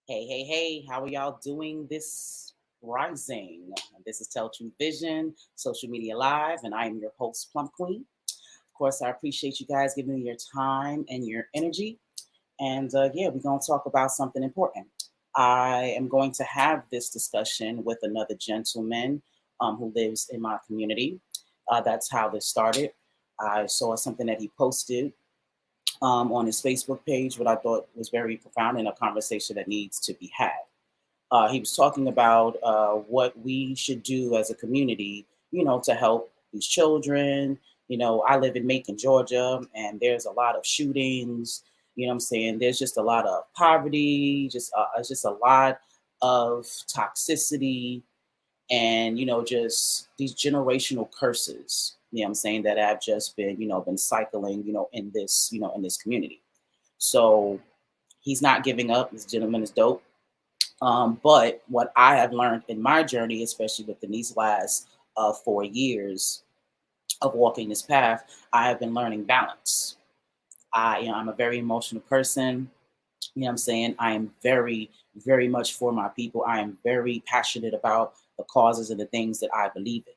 Hey, hey, hey, how are y'all doing this rising? This is Tell True Vision, Social Media Live, and I am your host, Plum Queen. Of course, I appreciate you guys giving me your time and your energy. And yeah, we're going to talk about something important. I am going to have this discussion with another gentleman who lives in my community. That's how this started. I saw something that he posted on his Facebook page, what I thought was very profound and a conversation that needs to be had. He was talking about what we should do as a community, to help these children. I live in Macon, Georgia, and there's a lot of shootings. You know what I'm saying? There's just a lot of poverty, it's just a lot of toxicity and, just these generational curses, what I'm saying, that have just been cycling, in this community. So he's not giving up. This gentleman is dope. But what I have learned in my journey, especially within these last 4 years of walking this path, I have been learning balance. I'm a very emotional person. What I'm saying? I am very, very much for my people. I am very passionate about the causes and the things that I believe in.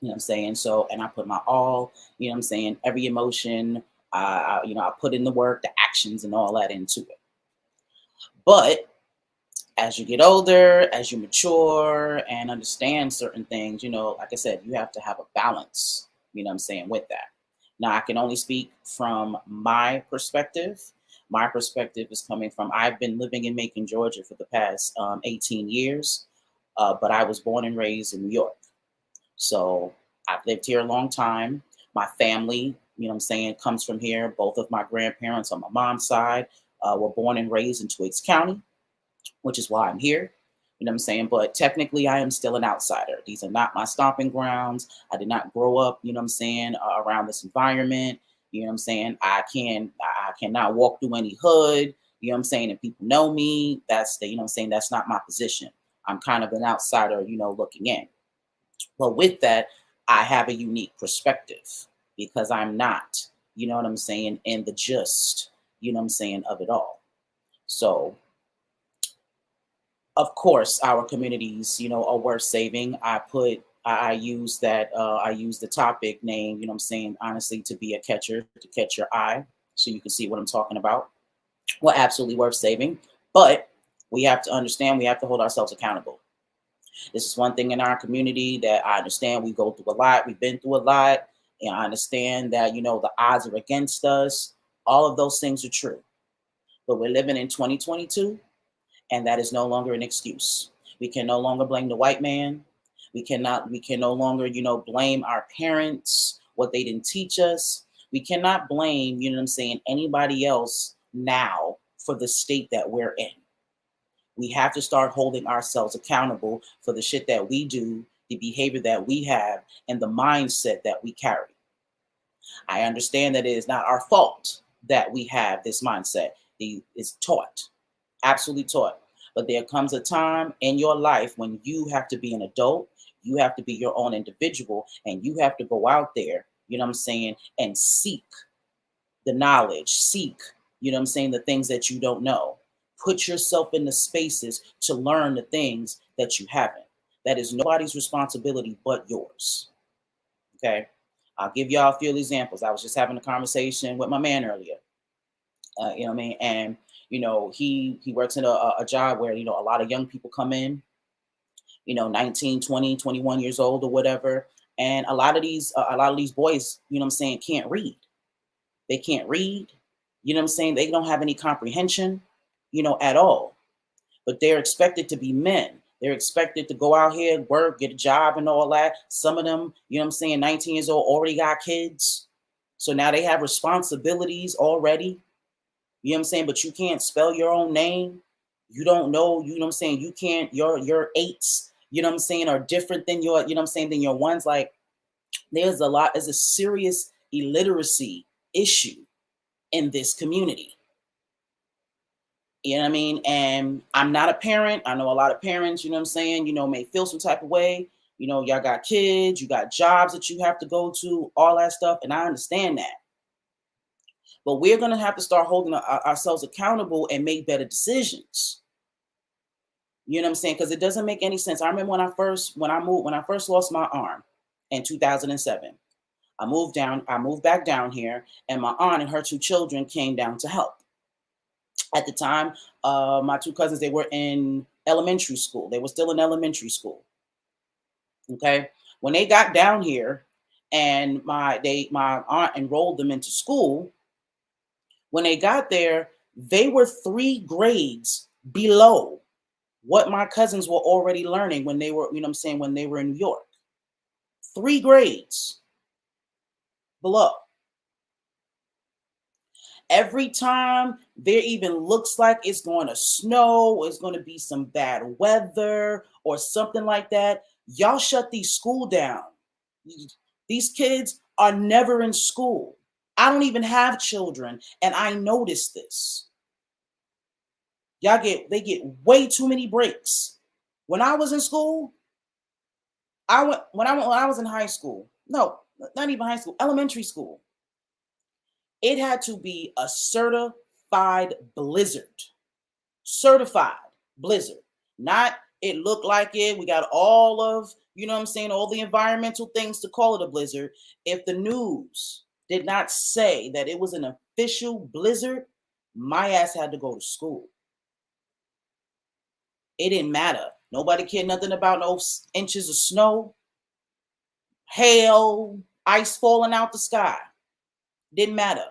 What I'm saying? So, and I put my all, what I'm saying, every emotion, I put in the work, the actions, and all that into it. But as you get older, as you mature and understand certain things, like I said, you have to have a balance, what I'm saying, with that. Now, I can only speak from my perspective. My perspective is coming from, I've been living in Macon, Georgia for the past 18 years, but I was born and raised in New York. So I've lived here a long time. My family, what I'm saying, comes from here. Both of my grandparents on my mom's side were born and raised in Twiggs County, which is why I'm here. What I'm saying? But technically, I am still an outsider. These are not my stomping grounds. I did not grow up, what I'm saying, around this environment. What I'm saying? I cannot walk through any hood, what I'm saying, and people know me. That's what I'm saying, that's not my position. I'm kind of an outsider, looking in. But with that, I have a unique perspective because I'm not, what I'm saying, in the gist, what I'm saying, of it all. So of course our communities are worth saving. I use that I use the topic name, I'm saying, honestly, to be a catcher, to catch your eye, so you can see what I'm talking about. Well, absolutely worth saving, but we have to understand, we have to hold ourselves accountable. This is one thing in our community that I understand. We go through a lot, we've been through a lot, and I understand that the odds are against us. All of those things are true, but we're living in 2022, and that is no longer an excuse. We can no longer blame the white man. We can no longer, blame our parents, what they didn't teach us. We cannot blame, what I'm saying, anybody else now for the state that we're in. We have to start holding ourselves accountable for the shit that we do, the behavior that we have, and the mindset that we carry. I understand that it is not our fault that we have this mindset. It's taught, absolutely taught. But there comes a time in your life when you have to be an adult, you have to be your own individual, and you have to go out there, what I'm saying, and seek the knowledge, seek, what I'm saying, the things that you don't know. Put yourself in the spaces to learn the things that you haven't. That is nobody's responsibility but yours. Okay. I'll give y'all a few examples. I was just having a conversation with my man earlier. You know what I mean? And he works in a job where a lot of young people come in, 19, 20, 21 years old or whatever, and a lot of these boys, what I'm saying, can't read. They can't read. What I'm saying? They don't have any comprehension, at all. But they're expected to be men. They're expected to go out here, work, get a job, and all that. Some of them, what I'm saying, 19 years old, already got kids. So now they have responsibilities already. You know what I'm saying? But you can't spell your own name. You don't know, what I'm saying? You can't, your eights, what I'm saying, are different than your, what I'm saying, than your ones. Like, there's a serious illiteracy issue in this community. You know what I mean? And I'm not a parent. I know a lot of parents, what I'm saying, may feel some type of way. Y'all got kids, you got jobs that you have to go to, all that stuff. And I understand that. But we're going to have to start holding ourselves accountable and make better decisions. You know what I'm saying? Because it doesn't make any sense. I remember when I first lost my arm in 2007. I moved back down here, and my aunt and her two children came down to help. At the time, my two cousins, they were in elementary school. They were still in elementary school. Okay. When they got down here and my aunt enrolled them into school, when they got there, they were 3 grades below what my cousins were already learning when they were, you know what I'm saying, when they were in New York. 3 grades below. Every time there even looks like it's going to snow or it's going to be some bad weather or something like that, y'all shut these school down. These kids are never in school. I don't even have children, and I noticed this. They get way too many breaks. When I was in school, when I was in high school. No, not even high school, elementary school. It had to be a certified blizzard. Certified blizzard. Not it looked like it. We got all of, you know what I'm saying, all the environmental things to call it a blizzard. If the news did not say that it was an official blizzard, my ass had to go to school. It didn't matter. Nobody cared nothing about no inches of snow, hail, ice falling out the sky. Didn't matter.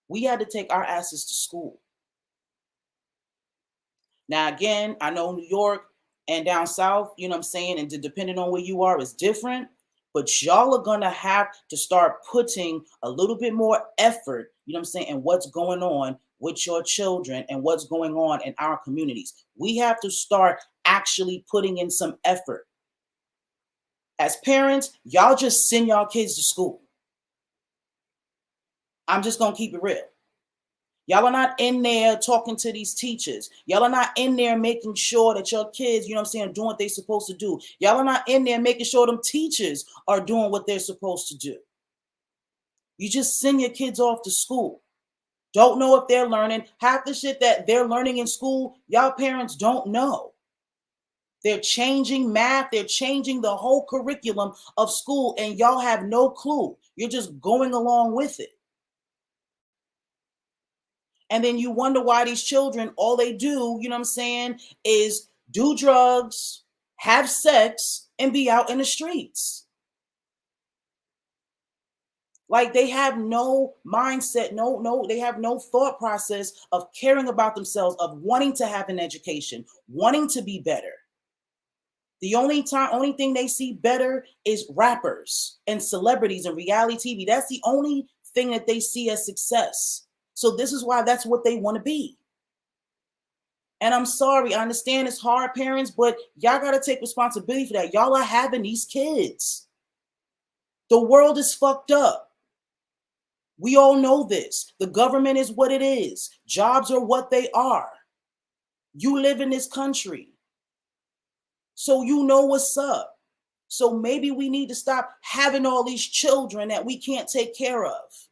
We had to take our asses to school. Now, again, I know New York and down south, you know what I'm saying, and depending on where you are, is different. But y'all are going to have to start putting a little bit more effort, you know what I'm saying, and what's going on with your children and what's going on in our communities. We have to start actually putting in some effort. As parents, y'all just send y'all kids to school. I'm just going to keep it real. Y'all are not in there talking to these teachers. Y'all are not in there making sure that your kids, you know what I'm saying, are doing what they're supposed to do. Y'all are not in there making sure them teachers are doing what they're supposed to do. You just send your kids off to school. Don't know if they're learning. Half the shit that they're learning in school, y'all parents don't know. They're changing math. They're changing the whole curriculum of school, and y'all have no clue. You're just going along with it. And then you wonder why these children, all they do, you know what I'm saying, is do drugs, have sex, and be out in the streets. Like they have no mindset, they have no thought process of caring about themselves, of wanting to have an education, wanting to be better. The only thing they see better is rappers and celebrities and reality TV. That's the only thing that they see as success. So this is why that's what they want to be. And I'm sorry, I understand it's hard, parents, but y'all got to take responsibility for that. Y'all are having these kids. The world is fucked up. We all know this. The government is what it is. Jobs are what they are. You live in this country, so you know what's up. So maybe we need to stop having all these children that we can't take care of.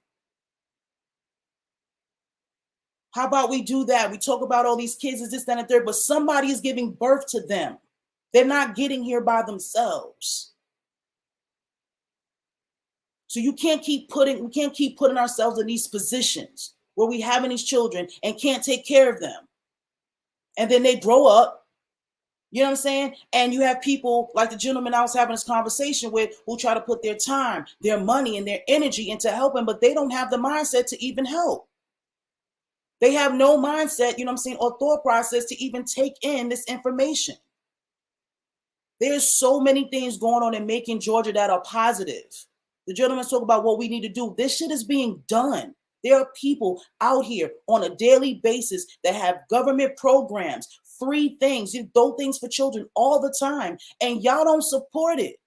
How about we do that? We talk about all these kids, is this, that, and third, but somebody is giving birth to them. They're not getting here by themselves. So we can't keep putting ourselves in these positions where we having these children and can't take care of them. And then they grow up, you know what I'm saying? And you have people like the gentleman I was having this conversation with who try to put their time, their money, and their energy into helping, but they don't have the mindset to even help. They have no mindset, you know what I'm saying, or thought process to even take in this information. There's so many things going on in Macon, Georgia that are positive. The gentleman talk about what we need to do. This shit is being done. There are people out here on a daily basis that have government programs, free things, you do things for children all the time, and y'all don't support it.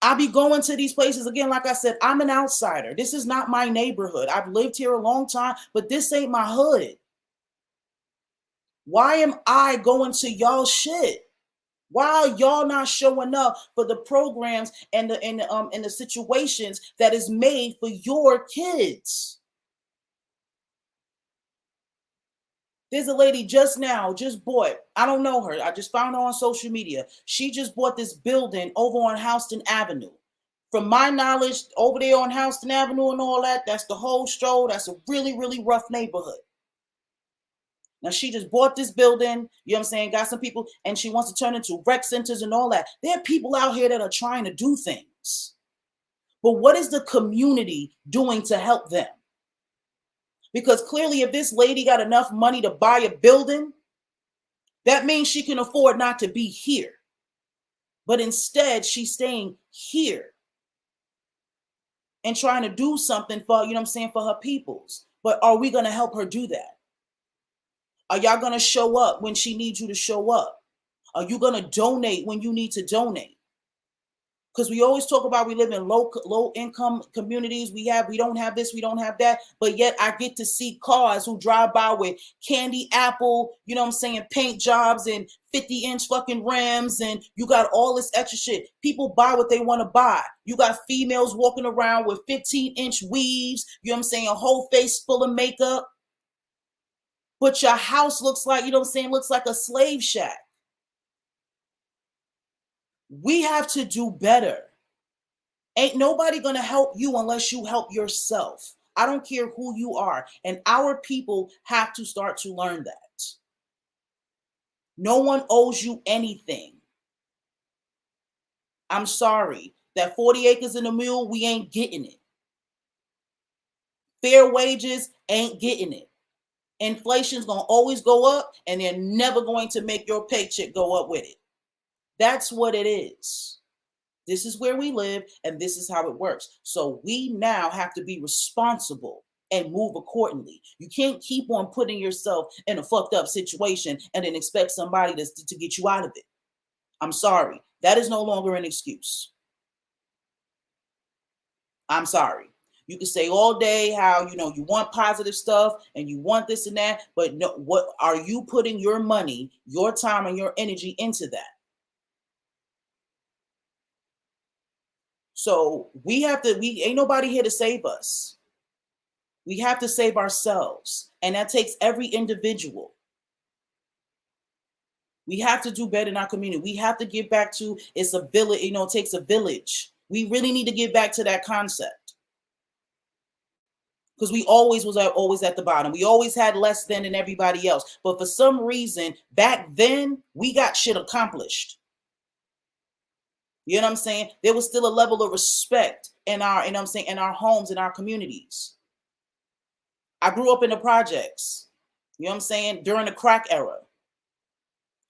I be going to these places again. Like I said, I'm an outsider. This is not my neighborhood. I've lived here a long time, but this ain't my hood. Why am I going to y'all shit? Why are y'all not showing up for the programs and the situations that is made for your kids? There's a lady just bought, I don't know her, I just found her on social media. She just bought this building over on Houston Avenue. From my knowledge, over there on Houston Avenue and all that, that's the whole stroll. That's a really, really rough neighborhood. Now, she just bought this building, you know what I'm saying, got some people, and she wants to turn into rec centers and all that. There are people out here that are trying to do things. But what is the community doing to help them? Because clearly, if this lady got enough money to buy a building, that means she can afford not to be here. But instead, she's staying here and trying to do something for, you know what I'm saying, for her peoples. But are we going to help her do that? Are y'all going to show up when she needs you to show up? Are you going to donate when you need to donate? Because we always talk about we live in low income communities. We don't have this, we don't have that. But yet I get to see cars who drive by with candy apple, you know what I'm saying, paint jobs and 50-inch fucking rims. And you got all this extra shit. People buy what they want to buy. You got females walking around with 15-inch weaves, you know what I'm saying, a whole face full of makeup. But your house looks like, you know what I'm saying, looks like a slave shack. We have to do better. Ain't nobody going to help you unless you help yourself. I don't care who you are. And our people have to start to learn that. No one owes you anything. I'm sorry. That 40 acres and a mule, we ain't getting it. Fair wages ain't getting it. Inflation's going to always go up, and they're never going to make your paycheck go up with it. That's what it is. This is where we live, and this is how it works. So we now have to be responsible and move accordingly. You can't keep on putting yourself in a fucked up situation and then expect somebody to get you out of it. I'm sorry. That is no longer an excuse. I'm sorry. You can say all day how, you know, you want positive stuff and you want this and that, but no, what are you putting your money, your time, and your energy into that? So we ain't nobody here to save us. We have to save ourselves. And that takes every individual. We have to do better in our community. We have to get back to it's a village, you know, it takes a village. We really need to get back to that concept. Because we always at the bottom. We always had less than everybody else. But for some reason, back then, we got shit accomplished. You know what I'm saying? There was still a level of respect in our, you know what I'm saying, in our homes, in our communities. I grew up in the projects, you know what I'm saying, during the crack era.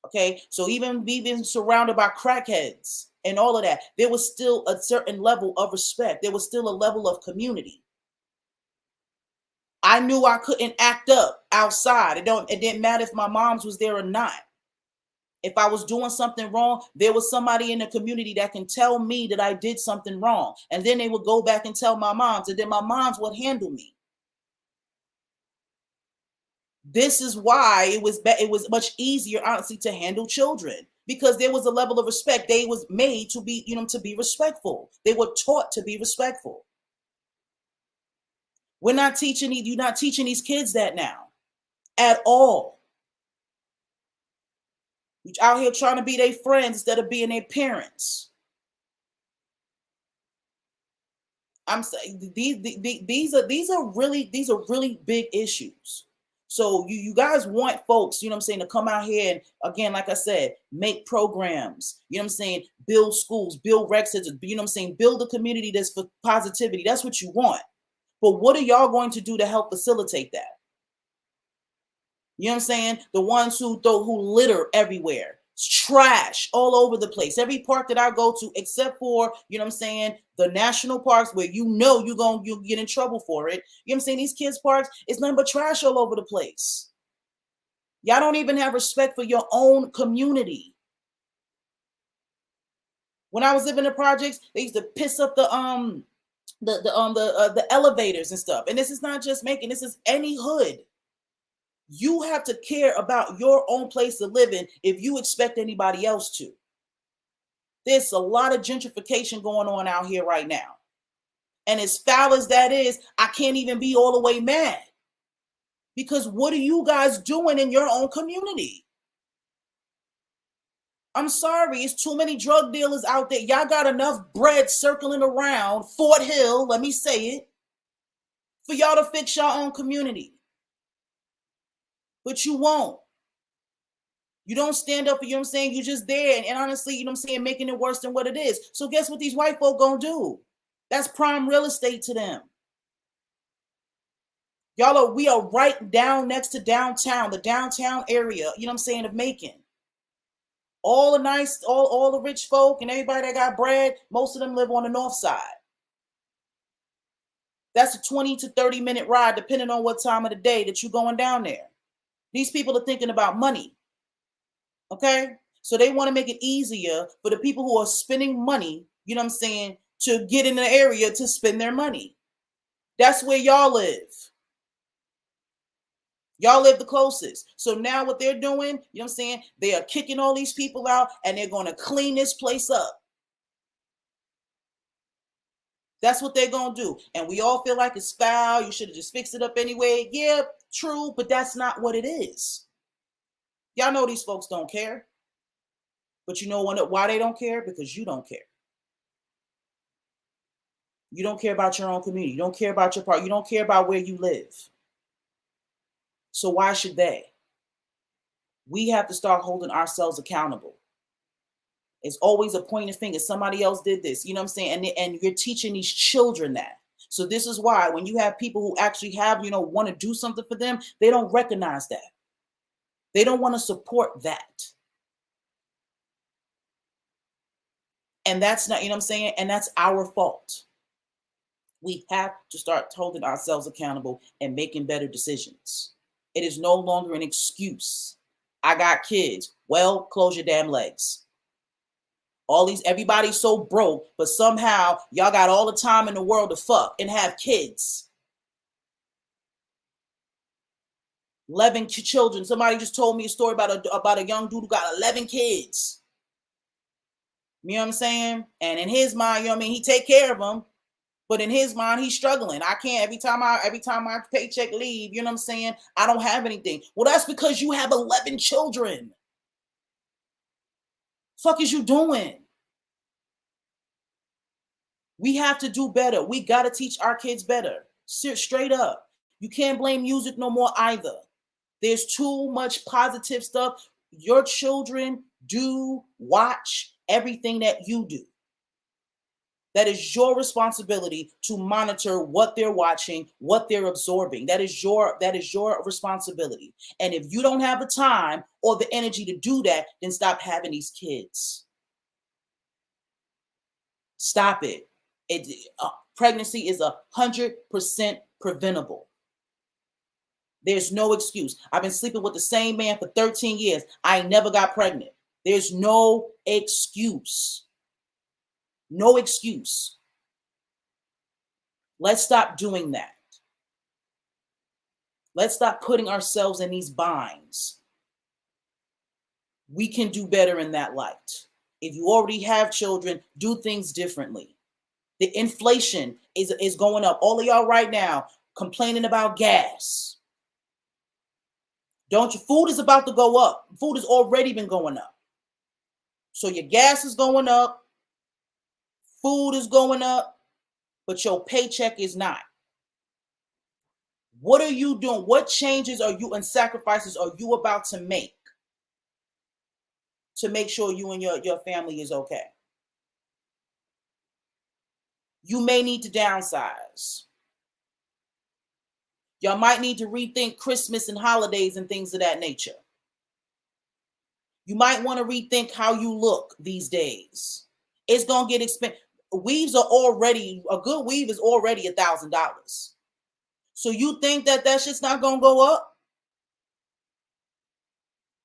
Okay, so even being surrounded by crackheads and all of that, there was still a certain level of respect. There was still a level of community. I knew I couldn't act up outside. It didn't matter if my mom's was there or not. If I was doing something wrong, there was somebody in the community that can tell me that I did something wrong. And then they would go back and tell my moms, and then my moms would handle me. This is why it was much easier, honestly, to handle children, because there was a level of respect. They was made to be, you know, to be respectful. They were taught to be respectful. You're not teaching these kids that now at all. You're out here trying to be their friends instead of being their parents. I'm saying these are really big issues. So you guys want folks, you know what I'm saying, to come out here and, again, like I said, make programs, you know what I'm saying, build schools, build rec centers, you know what I'm saying, build a community that's for positivity. That's what you want. But what are y'all going to do to help facilitate that? You know what I'm saying? The ones who litter everywhere. It's trash all over the place. Every park that I go to, except for, you know what I'm saying, the national parks where you'll get in trouble for it. You know what I'm saying? These kids' parks, it's nothing but trash all over the place. Y'all don't even have respect for your own community. When I was living in the projects, they used to piss up the elevators and stuff. And this is not just Macon, this is any hood. You have to care about your own place to live in if you expect anybody else to. There's a lot of gentrification going on out here right now. And as foul as that is, I can't even be all the way mad. Because what are you guys doing in your own community? I'm sorry, it's too many drug dealers out there. Y'all got enough bread circling around Fort Hill, let me say it, for y'all to fix your own community. But you won't. You don't stand up for, you know what I'm saying? You're just there. And honestly, you know what I'm saying, making it worse than what it is. So guess what these white folk gonna do? That's prime real estate to them. We are right down next to downtown, the downtown area, you know what I'm saying, of Macon. All the nice, all the rich folk and everybody that got bread, most of them live on the north side. That's a 20 to 30-minute ride, depending on what time of the day that you're going down there. These people are thinking about money. Okay? So they want to make it easier for the people who are spending money, you know what I'm saying, to get in the area to spend their money. That's where y'all live. Y'all live the closest. So now what they're doing, you know what I'm saying, they are kicking all these people out and they're going to clean this place up. That's what they're going to do. And we all feel like it's foul. You should have just fixed it up anyway. Yeah, true, but that's not what it is. Y'all know these folks don't care. But you know why they don't care? Because you don't care. You don't care about your own community. You don't care about your part. You don't care about where you live. So why should they? We have to start holding ourselves accountable. It's always a pointing finger. Somebody else did this. You know what I'm saying? And you're teaching these children that. So this is why when you have people who actually have, want to do something for them, they don't recognize that. They don't want to support that. And that's not, you know what I'm saying? And that's our fault. We have to start holding ourselves accountable and making better decisions. It is no longer an excuse. I got kids. Well, close your damn legs. Everybody's so broke, but somehow y'all got all the time in the world to fuck and have kids. 11 children. Somebody just told me a story about a young dude who got 11 kids. You know what I'm saying? And in his mind, he take care of them. But in his mind, he's struggling. I can't, every time my paycheck leave, you know what I'm saying? I don't have anything. Well, that's because you have 11 children. Fuck is you doing? We have to do better. We got to teach our kids better. Straight up. You can't blame music no more either. There's too much positive stuff. Your children do watch everything that you do. That is your responsibility to monitor what they're watching, what they're absorbing. That is your responsibility. And if you don't have the time or the energy to do that, then stop having these kids. Stop it. Pregnancy is 100% preventable. There's no excuse. I've been sleeping with the same man for 13 years. I ain't never got pregnant. There's no excuse. No excuse. Let's stop doing that. Let's stop putting ourselves in these binds. We can do better in that light. If you already have children, do things differently. The inflation is going up. All of y'all right now complaining about gas. Food is about to go up. Food has already been going up. So your gas is going up. Food is going up. But your paycheck is not. What are you doing? What changes are you and sacrifices are you about to make sure you and your family is okay? You may need to downsize. Y'all might need to rethink Christmas and holidays and things of that nature. You might want to rethink how you look these days. It's going to get expensive. A good weave is already $1,000. So you think that shit's not going to go up?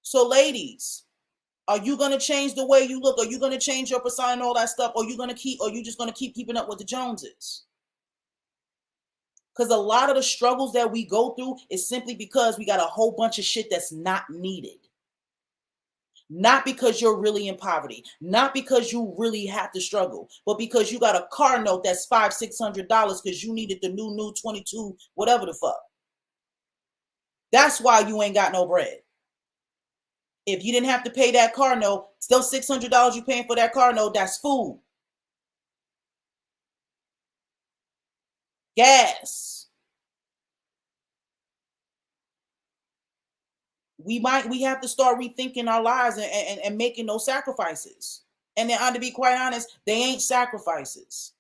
So ladies, are you going to change the way you look? Are you going to change your persona and all that stuff? Or are you just going to keep keeping up with the Joneses? Because a lot of the struggles that we go through is simply because we got a whole bunch of shit that's not needed. Not because you're really in poverty, not because you really have to struggle, but because you got a car note that's $500-$600 because you needed the new 22, whatever the fuck. That's why you ain't got no bread. If you didn't have to pay that car note, still $600 you paying for that car note, that's food, gas. We have to start rethinking our lives and making those sacrifices. And then, to be quite honest, they ain't sacrifices.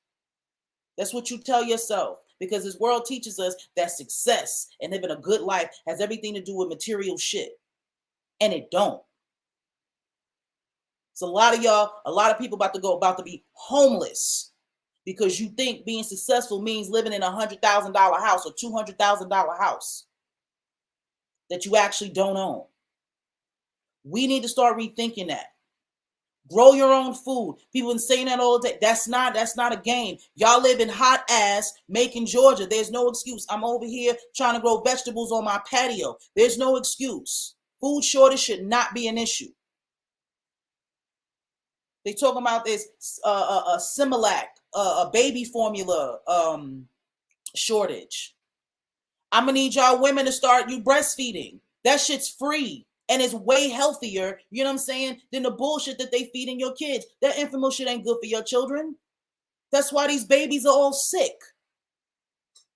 That's what you tell yourself. Because this world teaches us that success and living a good life has everything to do with material shit. And it don't. So a lot of y'all, a lot of people about to be homeless because you think being successful means living in $100,000 house or $200,000 house that you actually don't own. We need to start rethinking that. Grow your own food. People been saying that all the day. That's not a game. Y'all live in hot ass Macon, Georgia. There's no excuse. I'm over here trying to grow vegetables on my patio. There's no excuse. Food shortage should not be an issue. They talking about this Similac, a baby formula shortage. I'm gonna need y'all women to start you breastfeeding. That shit's free and it's way healthier, you know what I'm saying, than the bullshit that they feeding your kids. That infamous shit ain't good for your children. That's why these babies are all sick.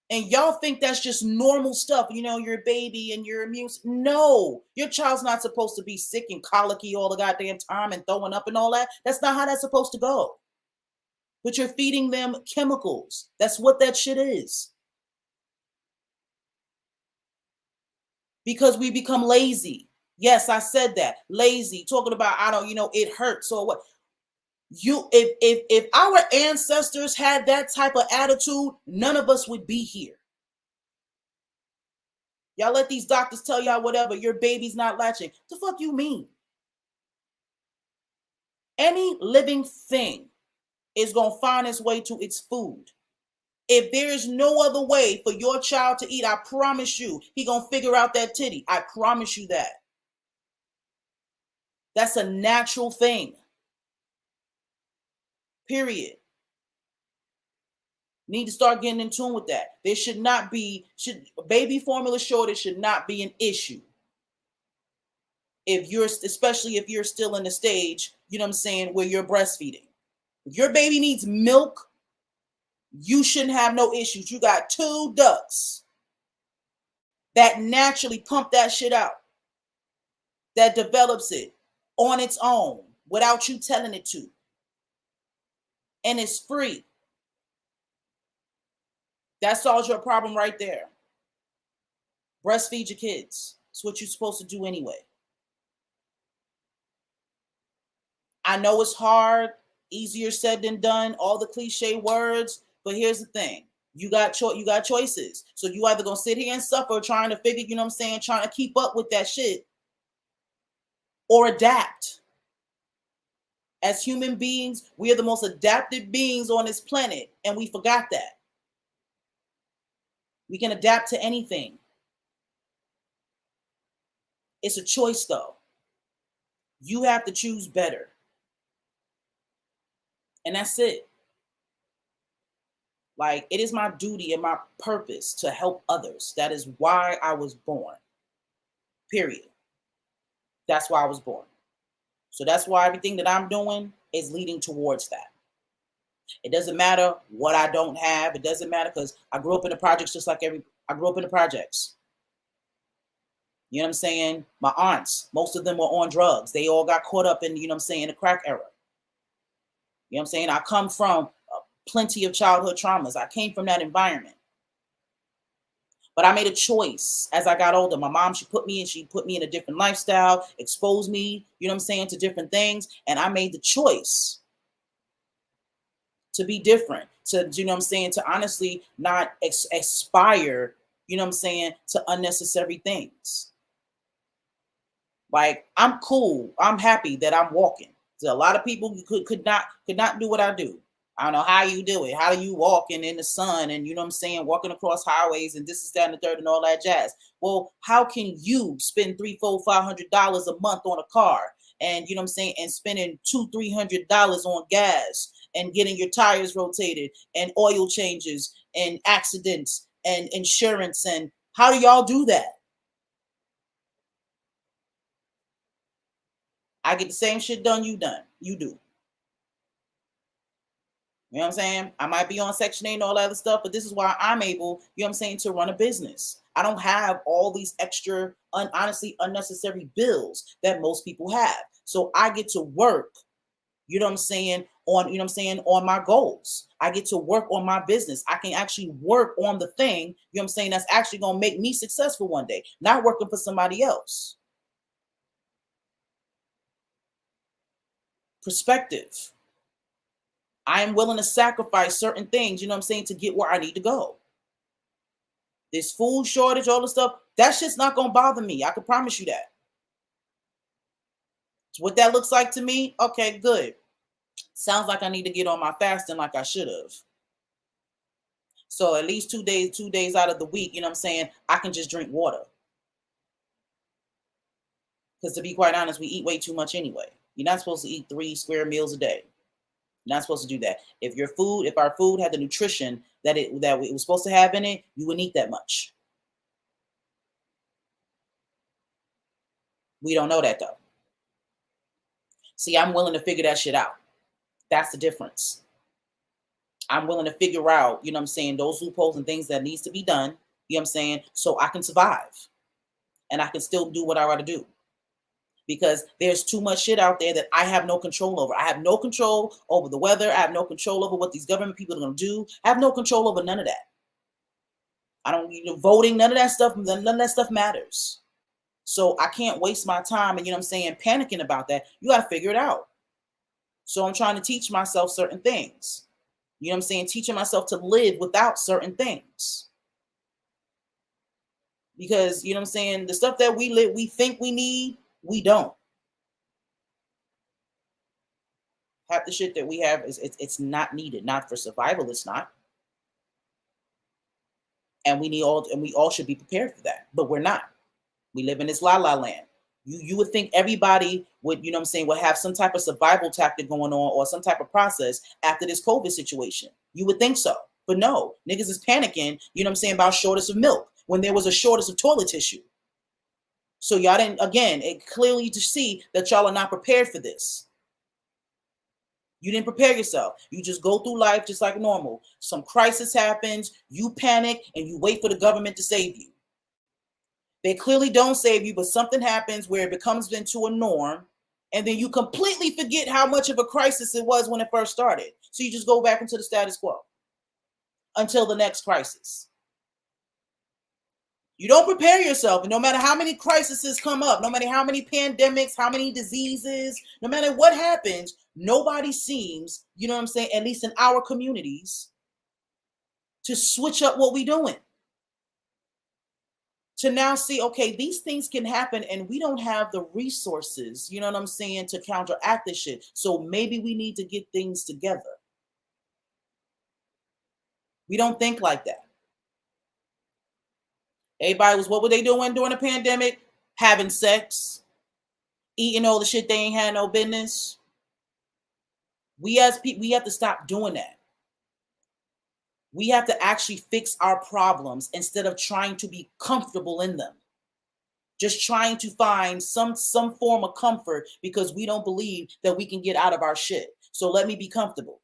And y'all think that's just normal stuff, your baby and your immune. No, your child's not supposed to be sick and colicky all the goddamn time and throwing up and all that. That's not how that's supposed to go. But you're feeding them chemicals. That's what that shit is. Because we become lazy. Yes, I said that. Lazy. Talking about it hurts or what. If our ancestors had that type of attitude, none of us would be here. Y'all let these doctors tell y'all whatever, your baby's not latching. What the fuck you mean? Any living thing is going to find its way to its food. If there is no other way for your child to eat, I promise you, he going to figure out that titty. I promise you that. That's a natural thing. Period. Need to start getting in tune with that. There should not be, baby formula shortage should not be an issue. Especially if you're still in the stage, where you're breastfeeding. If your baby needs milk, you shouldn't have no issues. You got 2 ducts that naturally pump that shit out, that develops it on its own without you telling it to. And it's free. That solves your problem right there. Breastfeed your kids. It's what you're supposed to do anyway. I know it's hard, easier said than done, all the cliche words, but here's the thing. You got choices. So you either gonna sit here and suffer trying to figure, trying to keep up with that shit, or adapt. As human beings, we are the most adaptive beings on this planet, and we forgot that. We can adapt to anything. It's a choice, though. You have to choose better. And that's it. Like, it is my duty and my purpose to help others. That is why I was born. Period. That's why I was born. So that's why everything that I'm doing is leading towards that. It doesn't matter what I don't have. It doesn't matter because I grew up in the projects I grew up in the projects. You know what I'm saying? My aunts, most of them were on drugs. They all got caught up in, the crack era. You know what I'm saying? I come from plenty of childhood traumas. I came from that environment. But I made a choice as I got older. My mom, she put me in a different lifestyle, exposed me, to different things. And I made the choice to be different, to honestly not aspire, to unnecessary things. Like, I'm cool. I'm happy that I'm walking. So a lot of people could not do what I do. I don't know how you do it. How do you walking in the sun and walking across highways and this is that and the third and all that jazz? Well, how can you spend $300-$500 a month on a car and and spending $200-$300 on gas and getting your tires rotated and oil changes and accidents and insurance, and how do y'all do that? I get the same shit done you do. You know what I'm saying? I might be on Section 8 and all that other stuff, but this is why I'm able, you know what I'm saying, to run a business. I don't have all these extra, honestly, unnecessary bills that most people have. So I get to work, you know what I'm saying, on, you know what I'm saying, on my goals. I get to work on my business. I can actually work on the thing, you know what I'm saying, that's actually going to make me successful one day, not working for somebody else. Perspective. I am willing to sacrifice certain things, you know what I'm saying, to get where I need to go. This food shortage, all the stuff, that shit's not gonna bother me. I can promise you that. What that looks like to me, okay, good. Sounds like I need to get on my fasting like I should have. So at least 2 days out of the week, you know what I'm saying, I can just drink water. Because to be quite honest, we eat way too much anyway. You're not supposed to eat 3 square meals a day. You're not supposed to do that. If our food had the nutrition that it was supposed to have in it, you wouldn't eat that much. We don't know that though. See, I'm willing to figure that shit out. That's the difference. I'm willing to figure out, you know what I'm saying, those loopholes and things that needs to be done, you know what I'm saying, so I can survive and I can still do what I got to do. Because there's too much shit out there that I have no control over. I have no control over the weather. I have no control over what these government people are going to do. I have no control over none of that. I don't, voting, none of that stuff matters. So I can't waste my time and, you know what I'm saying, panicking about that. You got to figure it out. So I'm trying to teach myself certain things. You know what I'm saying? Teaching myself to live without certain things. Because, you know what I'm saying, the stuff that we think we need, we don't. Half the shit that we have it's not needed. Not for survival, it's not. And we all should be prepared for that. But we're not. We live in this la la land. You would think everybody would, you know what I'm saying, would have some type of survival tactic going on or some type of process after this COVID situation. You would think so. But no, niggas is panicking, you know what I'm saying, about shortage of milk when there was a shortage of toilet tissue. So y'all didn't, again, it clearly to see that y'all are not prepared for this. You didn't prepare yourself. You just go through life just like normal. Some crisis happens, you panic, and you wait for the government to save you. They clearly don't save you, but something happens where it becomes into a norm, and then you completely forget how much of a crisis it was when it first started. So you just go back into the status quo until the next crisis. You don't prepare yourself, and no matter how many crises come up, no matter how many pandemics, how many diseases, no matter what happens, nobody seems, you know what I'm saying, at least in our communities, to switch up what we're doing. To now see, okay, these things can happen and we don't have the resources, you know what I'm saying, to counteract this shit. So maybe we need to get things together. We don't think like that. Everybody was, what were they doing during the pandemic? Having sex, eating all the shit they ain't had no business. We as people, we have to stop doing that. We have to actually fix our problems instead of trying to be comfortable in them. Just trying to find some form of comfort because we don't believe that we can get out of our shit. So let me be comfortable.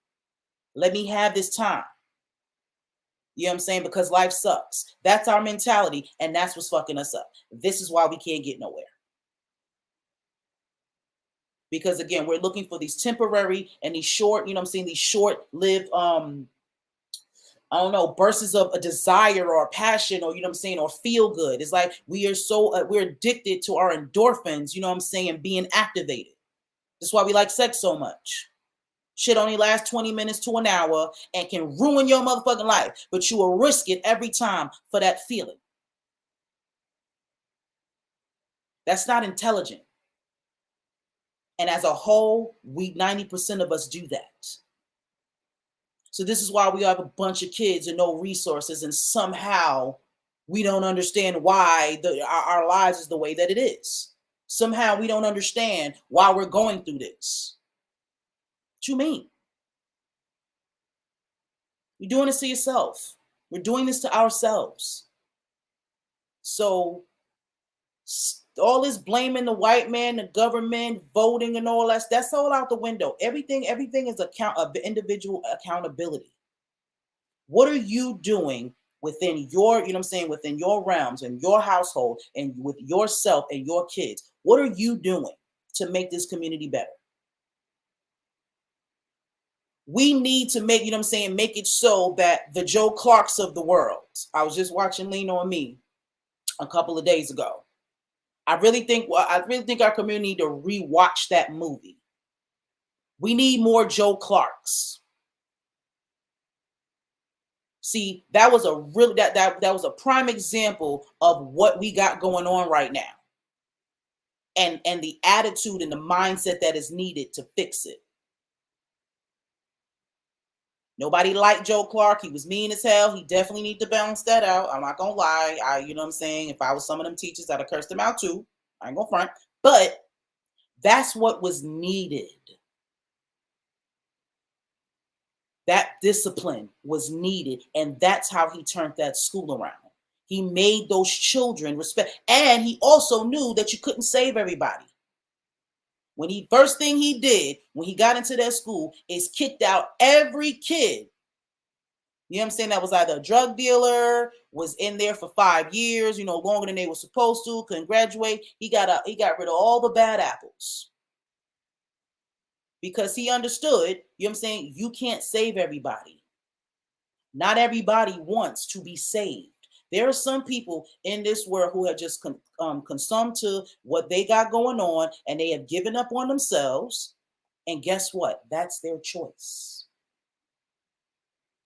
Let me have this time. You know what I'm saying? Because life sucks. That's our mentality, and that's what's fucking us up. This is why we can't get nowhere. Because again, we're looking for these temporary and these short, you know what I'm saying, these short-lived I don't know, bursts of a desire or a passion or, you know what I'm saying, or feel good. It's like we are so, we're addicted to our endorphins, you know what I'm saying, being activated. That's why we like sex so much. Shit only lasts 20 minutes to an hour and can ruin your motherfucking life, but you will risk it every time for that feeling. That's not intelligent. And as a whole, 90% of us do that. So this is why we have a bunch of kids and no resources, and somehow we don't understand why our lives is the way that it is. Somehow we don't understand why we're going through this. What you mean? You're doing this to yourself. We're doing this to ourselves. So all this blaming the white man, the government, voting, and all that's all out the window. Everything is account of the individual accountability. What are you doing within your, within your realms and your household and with yourself and your kids? What are you doing to make this community better? We need to make, make it so that the Joe Clarks of the world. I was just watching Lean on Me a couple of days ago. I really think our community need to rewatch that movie. We need more Joe Clarks. See, that was a really that was a prime example of what we got going on right now. And the attitude and the mindset that is needed to fix it. Nobody liked Joe Clark. He was mean as hell. He definitely need to balance that out. I'm not gonna lie. If I was some of them teachers, I'd have cursed him out too. I ain't gonna front. But that's what was needed. That discipline was needed, and that's how he turned that school around. He made those children respect, and he also knew that you couldn't save everybody. First thing he did when he got into that school is kicked out every kid. You know what I'm saying? That was either a drug dealer, was in there for 5 years, longer than they were supposed to, couldn't graduate. He got rid of all the bad apples. Because he understood, you can't save everybody. Not everybody wants to be saved. There are some people in this world who have just consumed to what they got going on, and they have given up on themselves. And guess what? That's their choice.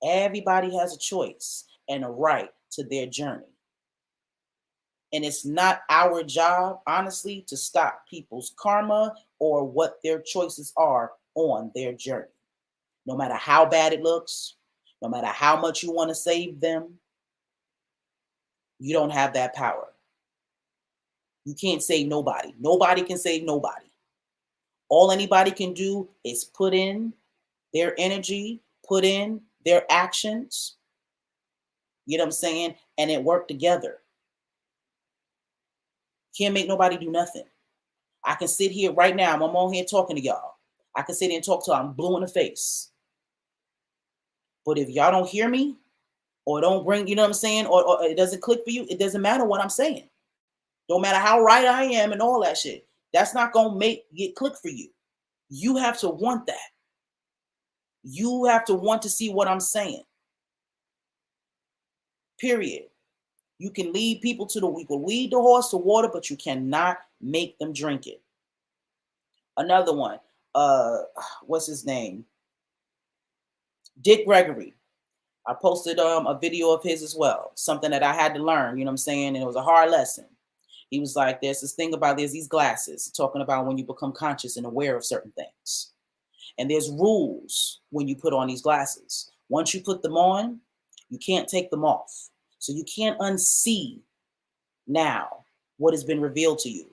Everybody has a choice and a right to their journey. And it's not our job, honestly, to stop people's karma or what their choices are on their journey. No matter how bad it looks, no matter how much you want to save them, you don't have that power. You can't save nobody. Nobody can save nobody. All anybody can do is put in their energy, put in their actions, you know what I'm saying? And it worked together. Can't make nobody do nothing. I can sit here right now. I'm on here talking to y'all. I can sit here and talk to y'all. I'm blue in the face. But if y'all don't hear me or don't bring, you know what I'm saying? Or it doesn't click for you, it doesn't matter what I'm saying. Don't matter how right I am and all that shit. That's not going to make it click for you. You have to want that. You have to want to see what I'm saying. Period. You can lead people you can lead the horse to water, but you cannot make them drink it. Another one, what's his name? Dick Gregory. I posted a video of his as well. Something that I had to learn, you know what I'm saying? And it was a hard lesson. He was like, there's this thing about these glasses, talking about when you become conscious and aware of certain things. And there's rules when you put on these glasses. Once you put them on, you can't take them off. So you can't unsee now what has been revealed to you.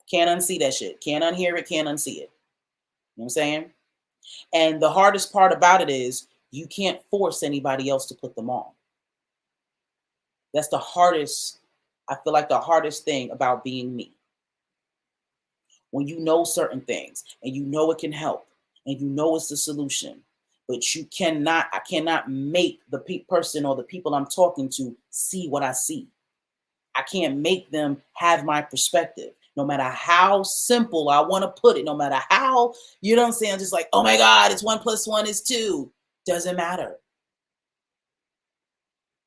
Can't unsee that shit. Can't unhear it, can't unsee it. You know what I'm saying? And the hardest part about it is you can't force anybody else to put them on. That's the hardest, I feel like the hardest thing about being me. When you know certain things and you know it can help and you know it's the solution, but I cannot make the person or the people I'm talking to see what I see. I can't make them have my perspective. No matter how simple I want to put it, no matter how, you know what I'm saying? I'm just like, oh my God, it's 1 + 1 is 2. Doesn't matter.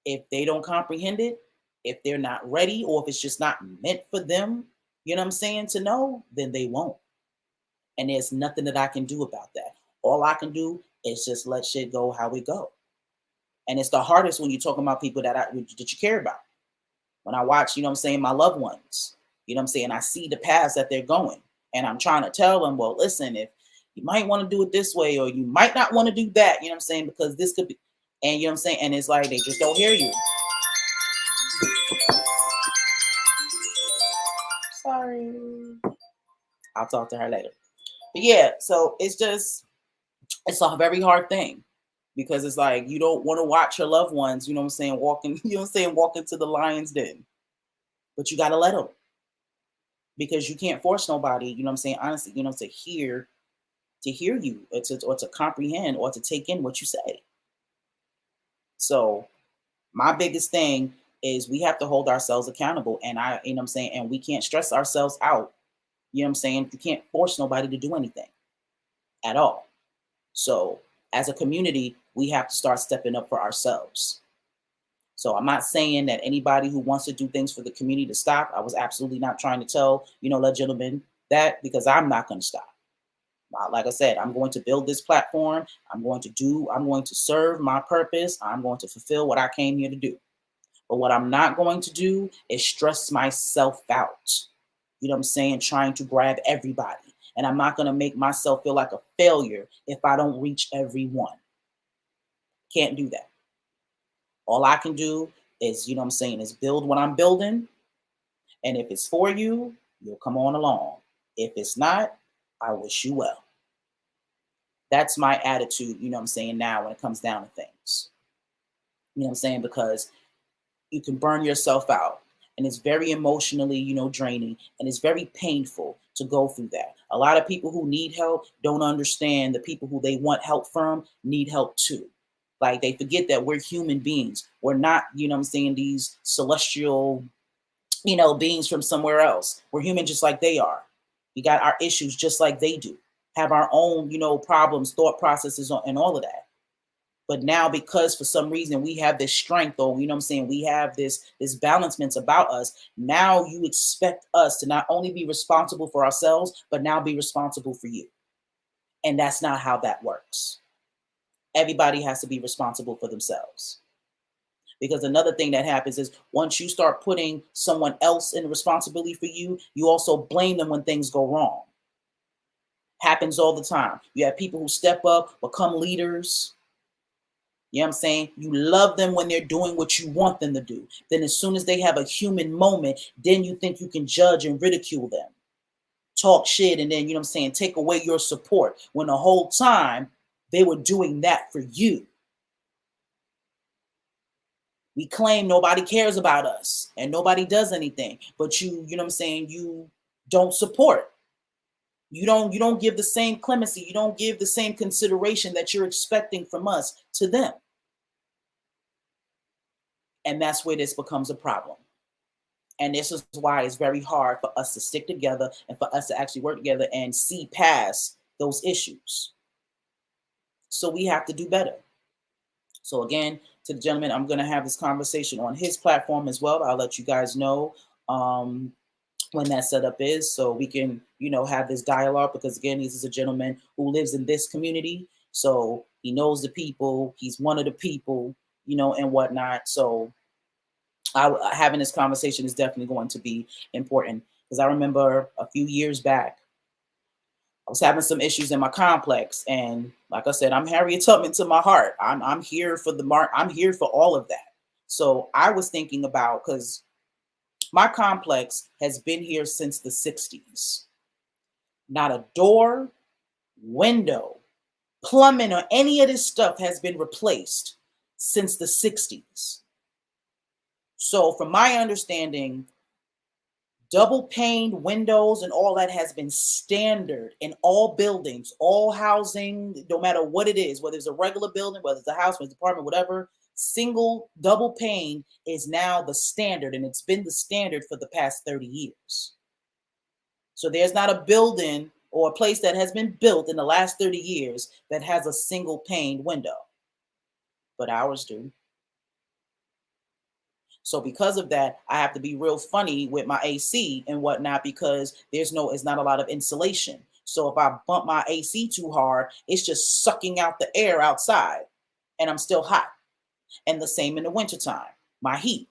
If they don't comprehend it, if they're not ready, or if it's just not meant for them, you know what I'm saying, to know, then they won't. And there's nothing that I can do about that. All I can do is just let shit go how it go. And it's the hardest when you're talking about people that you care about. When I watch, you know what I'm saying, my loved ones, you know what I'm saying, I see the paths that they're going. And I'm trying to tell them, well, listen, if you might want to do it this way, or you might not want to do that, you know what I'm saying, because this could be, and you know what I'm saying, and it's like they just don't hear you. Sorry. I'll talk to her later. But yeah, so it's a very hard thing, because it's like you don't want to watch your loved ones, you know what I'm saying, walking, you know what I'm saying, walking to the lion's den. But you got to let them. because you can't force nobody, you know what I'm saying, honestly, to hear you, or to comprehend or to take in what you say. So my biggest thing is we have to hold ourselves accountable, and you know what I'm saying, and we can't stress ourselves out. You know what I'm saying? You can't force nobody to do anything at all. So as a community, we have to start stepping up for ourselves. So I'm not saying that anybody who wants to do things for the community to stop. I was absolutely not trying to tell, that gentleman that, because I'm not going to stop. Like I said, I'm going to build this platform. I'm going to serve my purpose. I'm going to fulfill what I came here to do. But what I'm not going to do is stress myself out. You know what I'm saying? Trying to grab everybody. And I'm not going to make myself feel like a failure if I don't reach everyone. Can't do that. All I can do is, you know what I'm saying, is build what I'm building. And if it's for you, you'll come on along. If it's not, I wish you well. That's my attitude, you know what I'm saying, now when it comes down to things. You know what I'm saying? Because you can burn yourself out. And it's very emotionally, draining. And it's very painful to go through that. A lot of people who need help don't understand the people who they want help from need help too. Like they forget that we're human beings. We're not, you know what I'm saying, these celestial, beings from somewhere else. We're human just like they are. We got our issues just like they do. Have our own, problems, thought processes, and all of that. But now, because for some reason we have this strength, or you know what I'm saying, we have this balancement about us. Now you expect us to not only be responsible for ourselves, but now be responsible for you. And that's not how that works. Everybody has to be responsible for themselves. Because another thing that happens is once you start putting someone else in responsibility for you, you also blame them when things go wrong. Happens all the time. You have people who step up, become leaders. You know what I'm saying? You love them when they're doing what you want them to do. Then as soon as they have a human moment, then you think you can judge and ridicule them. Talk shit, and then, you know what I'm saying, take away your support when the whole time they were doing that for you. We claim nobody cares about us and nobody does anything, but you know what I'm saying, you don't support. You don't give the same clemency, you don't give the same consideration that you're expecting from us to them. And that's where this becomes a problem. And this is why it's very hard for us to stick together and for us to actually work together and see past those issues. So we have to do better. So again, to the gentleman, I'm going to have this conversation on his platform as well. I'll let you guys know when that setup is, so we can, have this dialogue. Because again, this is a gentleman who lives in this community, so he knows the people. He's one of the people, and whatnot. So having this conversation is definitely going to be important, because I remember a few years back, I was having some issues in my complex, and like I said, I'm Harriet Tubman to my heart. I'm here for I'm here for all of that. So I was thinking about, because my complex has been here since the 60s. Not a door, window, plumbing, or any of this stuff has been replaced since the 60s. So from my understanding, double paned windows and all that has been standard in all buildings, all housing, no matter what it is, whether it's a regular building, whether it's a house, whether it's an apartment, whatever. Single double pane is now the standard, and it's been the standard for the past 30 years. So there's not a building or a place that has been built in the last 30 years that has a single pane window, but ours do. So because of that, I have to be real funny with my AC and whatnot, because it's not a lot of insulation. So if I bump my AC too hard, it's just sucking out the air outside, and I'm still hot. And the same in the wintertime, my heat.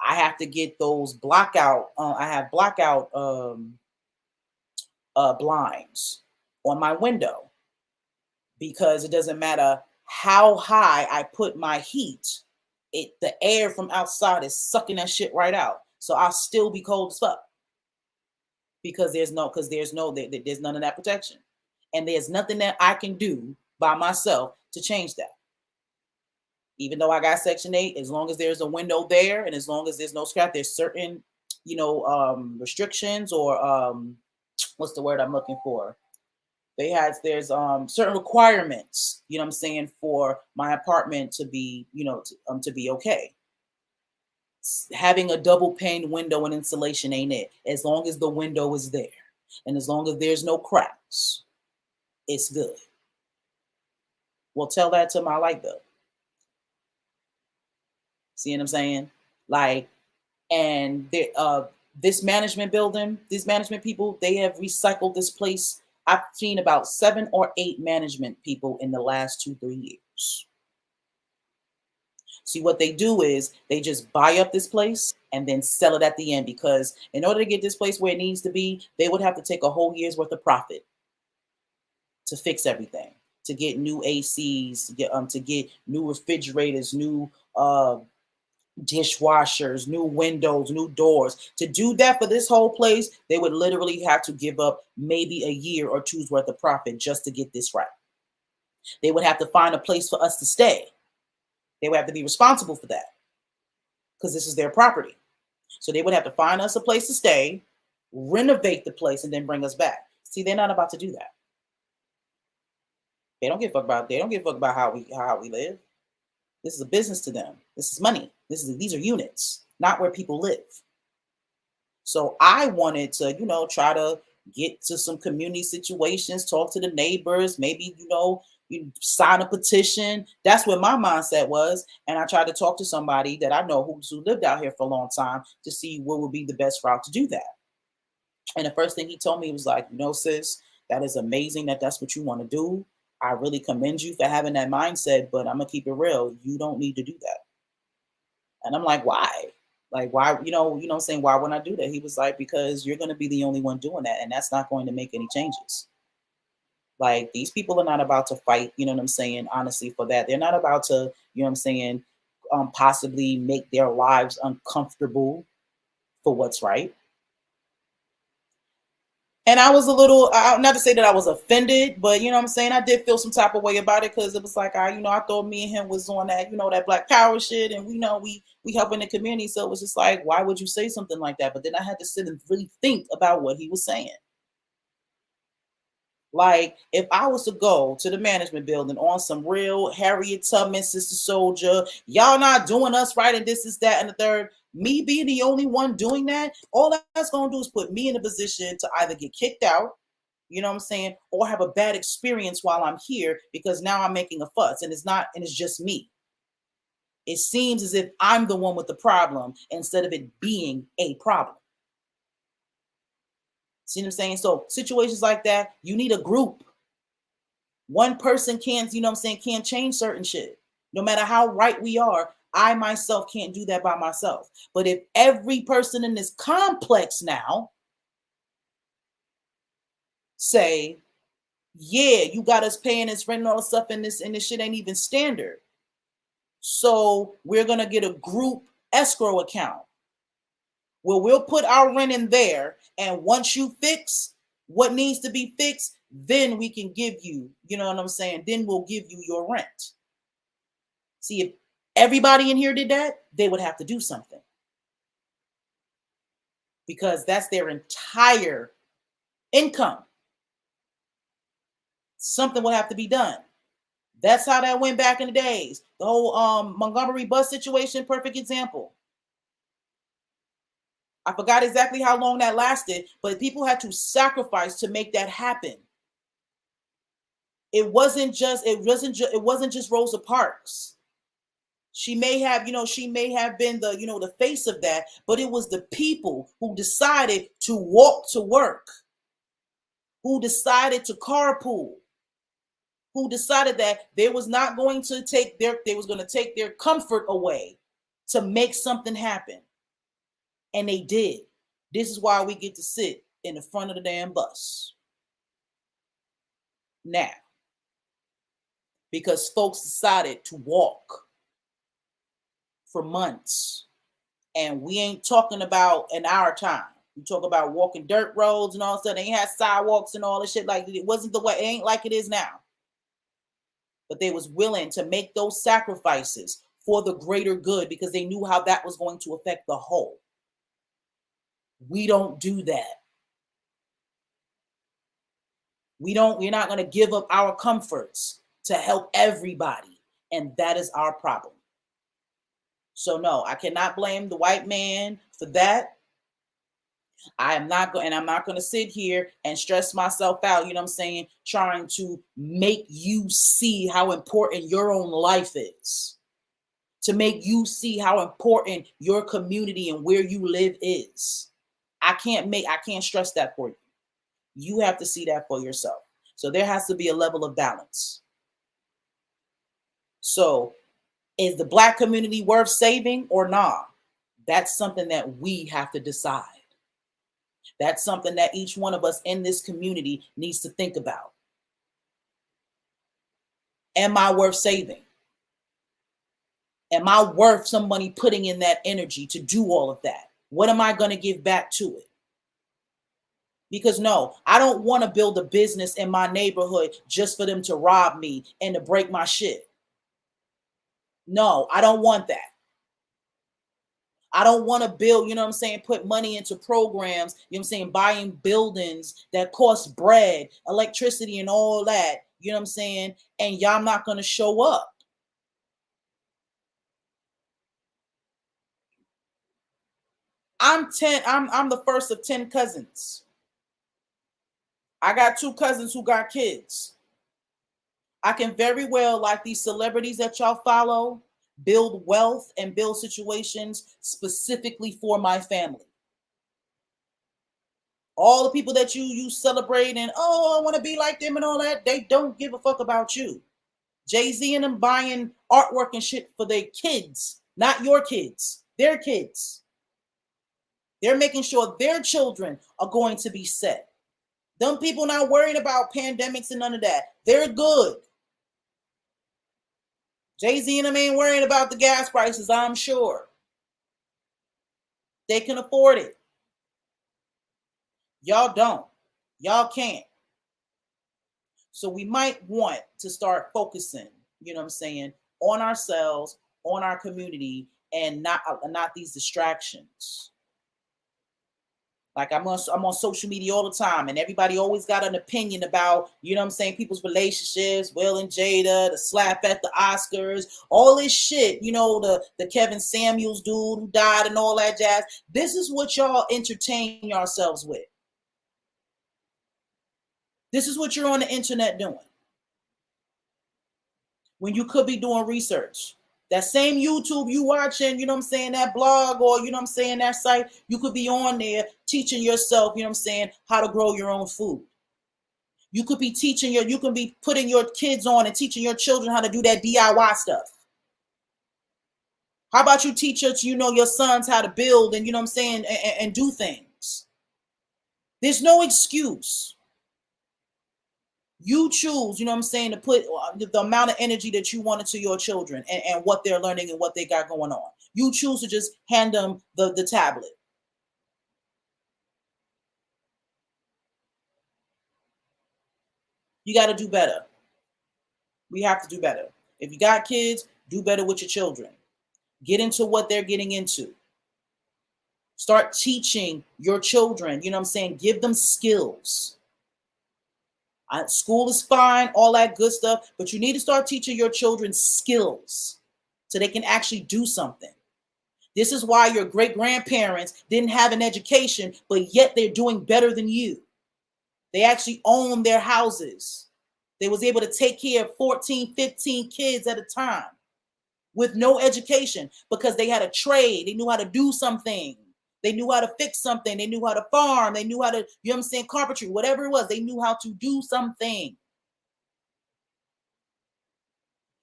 I have to get those blackout. I have blackout blinds on my window, because it doesn't matter how high I put my heat, the air from outside is sucking that shit right out. So I'll still be cold as fuck, because there's none of that protection, and there's nothing that I can do by myself to change that. Even though I got Section 8, as long as there's a window there and as long as there's no scrap, there's certain restrictions, or what's the word I'm looking for? There's certain requirements, I'm saying, for my apartment to be, to be okay. Having a double pane window and insulation ain't it. As long as the window is there and as long as there's no cracks, it's good. Well, tell that to my light bill. See what I'm saying? Like, and this management building, these management people, they have recycled this place. I've seen about 7 or 8 management people in the last 2, 3 years. See, what they do is they just buy up this place and then sell it at the end, because in order to get this place where it needs to be, they would have to take a whole year's worth of profit to fix everything, to get new ACs, to get new refrigerators, new dishwashers, new windows, new doors. To do that for this whole place, they would literally have to give up maybe a year or two's worth of profit just to get this right. They would have to find a place for us to stay. They would have to be responsible for that because this is their property. So they would have to find us a place to stay, renovate the place, and then bring us back. See, they're not about to do that. They don't give a fuck about how we live. This is a business to them. This is money. These are units, not where people live. So I wanted to, try to get to some community situations, talk to the neighbors, maybe, you sign a petition. That's what my mindset was. And I tried to talk to somebody that I know who lived out here for a long time to see what would be the best route to do that. And the first thing he told me was like, sis, that is amazing that that's what you want to do. I really commend you for having that mindset, but I'm gonna keep it real. You don't need to do that. And I'm like, why? Like, why, what I'm saying, why would I do that? He was like, because you're gonna be the only one doing that, and that's not going to make any changes. Like, these people are not about to fight, what I'm saying, honestly, for that. They're not about to, what I'm saying, possibly make their lives uncomfortable for what's right. And I was a little, not to say that I was offended, but what I'm saying, I did feel some type of way about it, because it was like, I thought me and him was on that, that Black Power shit, and we helping the community. So it was just like, why would you say something like that? But then I had to sit and really think about what he was saying. Like, if I was to go to the management building on some real Harriet Tubman, Sister Soldier, y'all not doing us right, and this is that and the third, me being the only one doing that, all that's going to do is put me in a position to either get kicked out, what I'm saying, or have a bad experience while I'm here, because now I'm making a fuss, and it's just me. It seems as if I'm the one with the problem instead of it being a problem. See what I'm saying? So situations like that, you need a group. One person can't, can't change certain shit. No matter how right we are, I myself can't do that by myself. But if every person in this complex now say, yeah, you got us paying this rent and all this stuff, and this shit ain't even standard. So we're gonna get a group escrow account where we'll put our rent in there, and once you fix what needs to be fixed, then we can give you, what I'm saying? Then we'll give you your rent. See, if everybody in here did that, they would have to do something, because that's their entire income. Something will have to be done. That's how that went back in the days. The whole Montgomery bus situation, perfect example. I forgot exactly how long that lasted, but people had to sacrifice to make that happen. It wasn't just Rosa Parks. She may have been the face of that, but it was the people who decided to walk to work, who decided to carpool, who decided that they was going to take their comfort away to make something happen. And they did. This is why we get to sit in the front of the damn bus now, because folks decided to walk for months. And we ain't talking about in our time. We talk about walking dirt roads and all that. They ain't had sidewalks and all this shit. Like, it wasn't the way. It ain't like it is now. But they was willing to make those sacrifices for the greater good, because they knew how that was going to affect the whole. We don't do that. We're not going to give up our comforts to help everybody. And that is our problem. So no, I cannot blame the white man for that. I am not going, and I'm not going to sit here and stress myself out, you know what I'm saying, trying to make you see how important your own life is, to make you see how important your community and where you live is. I can't stress that for you. You have to see that for yourself. So there has to be a level of balance. So is the Black community worth saving or not? That's something that we have to decide. That's something that each one of us in this community needs to think about. Am I worth saving? Am I worth somebody putting in that energy to do all of that? What am I going to give back to it? Because no, I don't want to build a business in my neighborhood just for them to rob me and to break my shit. No, I don't want that. I don't want to build, you know what I'm saying, put money into programs, you know what I'm saying, buying buildings that cost bread, electricity, and all that, you know what I'm saying, and y'all not going to show up. I'm the first of 10 cousins. I got 2 cousins who got kids. I can very well, like these celebrities that y'all follow, build wealth and build situations specifically for my family. All the people that you celebrate and, oh, I want to be like them and all that, they don't give a fuck about you. Jay-Z and them buying artwork and shit for their kids, not your kids, their kids. They're making sure their children are going to be set. Them people not worrying about pandemics and none of that. They're good. Jay-Z and them ain't worrying about the gas prices, I'm sure. They can afford it. Y'all don't. Y'all can't. So we might want to start focusing, you know what I'm saying, on ourselves, on our community, and not these distractions. Like I'm on social media all the time, and everybody always got an opinion about, you know what I'm saying, people's relationships, Will and Jada, the slap at the Oscars, all this shit, you know, the Kevin Samuels dude who died and all that jazz. This is what y'all entertain yourselves with. This is what you're on the internet doing when you could be doing research. That same YouTube you watching, you know what I'm saying, that blog, or, you know what I'm saying, that site, you could be on there teaching yourself, you know what I'm saying, how to grow your own food. You could be you can be putting your kids on and teaching your children how to do that DIY stuff. How about you teach your sons how to build and, you know what I'm saying, and do things. There's no excuse. You choose, you know what I'm saying, to put the amount of energy that you want into your children and what they're learning and what they got going on. You choose to just hand them the tablet. You got to do better. We have to do better. If you got kids, do better with your children. Get into what they're getting into. Start teaching your children, you know what I'm saying? Give them skills. School is fine, all that good stuff, but you need to start teaching your children skills so they can actually do something. This is why your great grandparents didn't have an education, but yet they're doing better than you. They actually own their houses. They was able to take care of 14, 15 kids at a time with no education because they had a trade. They knew how to do something. They knew how to fix something. They knew how to farm. They knew how to, you know what I'm saying, carpentry, whatever it was. They knew how to do something.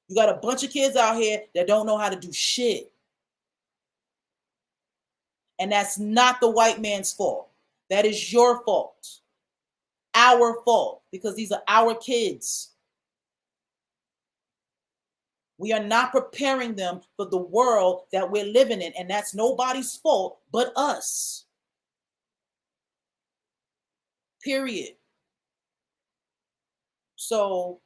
You got a bunch of kids out here that don't know how to do shit. And that's not the white man's fault. That is your fault. Our fault, because these are our kids. We are not preparing them for the world that we're living in, and that's nobody's fault but us. Period. So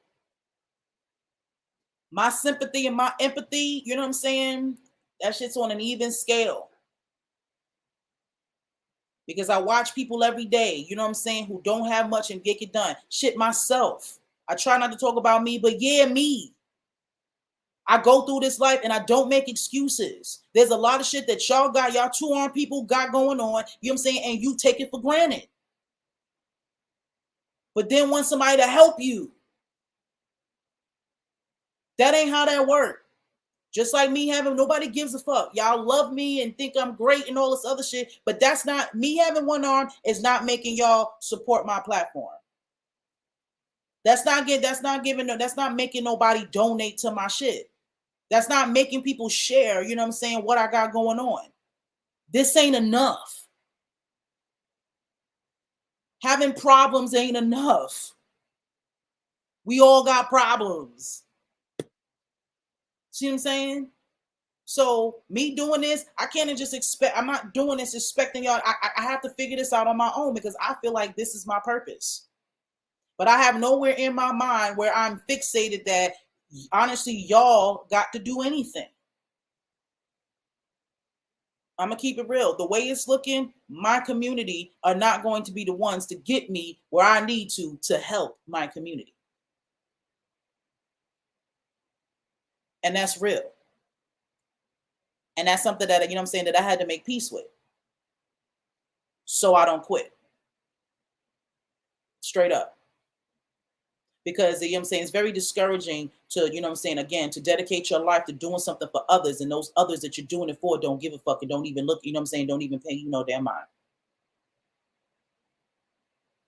my sympathy and my empathy, you know what I'm saying? That shit's on an even scale. because I watch people every day, you know what I'm saying, who don't have much and get it done. Shit, myself. I try not to talk about me, but yeah, me. I go through this life and I don't make excuses. There's a lot of shit that y'all two-armed people got going on, you know what I'm saying, and you take it for granted. But then want somebody to help you. That ain't how that works. Just like me having nobody gives a fuck. Y'all love me and think I'm great and all this other shit, but that's not me having one arm is not making y'all support my platform. That's not making nobody donate to my shit. That's not making people share, you know what I'm saying, what I got going on. This ain't enough. Having problems ain't enough. We all got problems. See what I'm saying? So me doing this, I can't just expect. I'm not doing this expecting y'all. I have to figure this out on my own because I feel like this is my purpose. But I have nowhere in my mind where I'm fixated that honestly y'all got to do anything. I'm gonna keep it real. The way it's looking, my community are not going to be the ones to get me where I need to help my community. And that's real. And that's something that, you know what I'm saying, that I had to make peace with. So I don't quit. Straight up. Because, you know what I'm saying, it's very discouraging to, you know what I'm saying, again, to dedicate your life to doing something for others, and those others that you're doing it for don't give a fuck and don't even look, you know what I'm saying, don't even pay you no damn mind.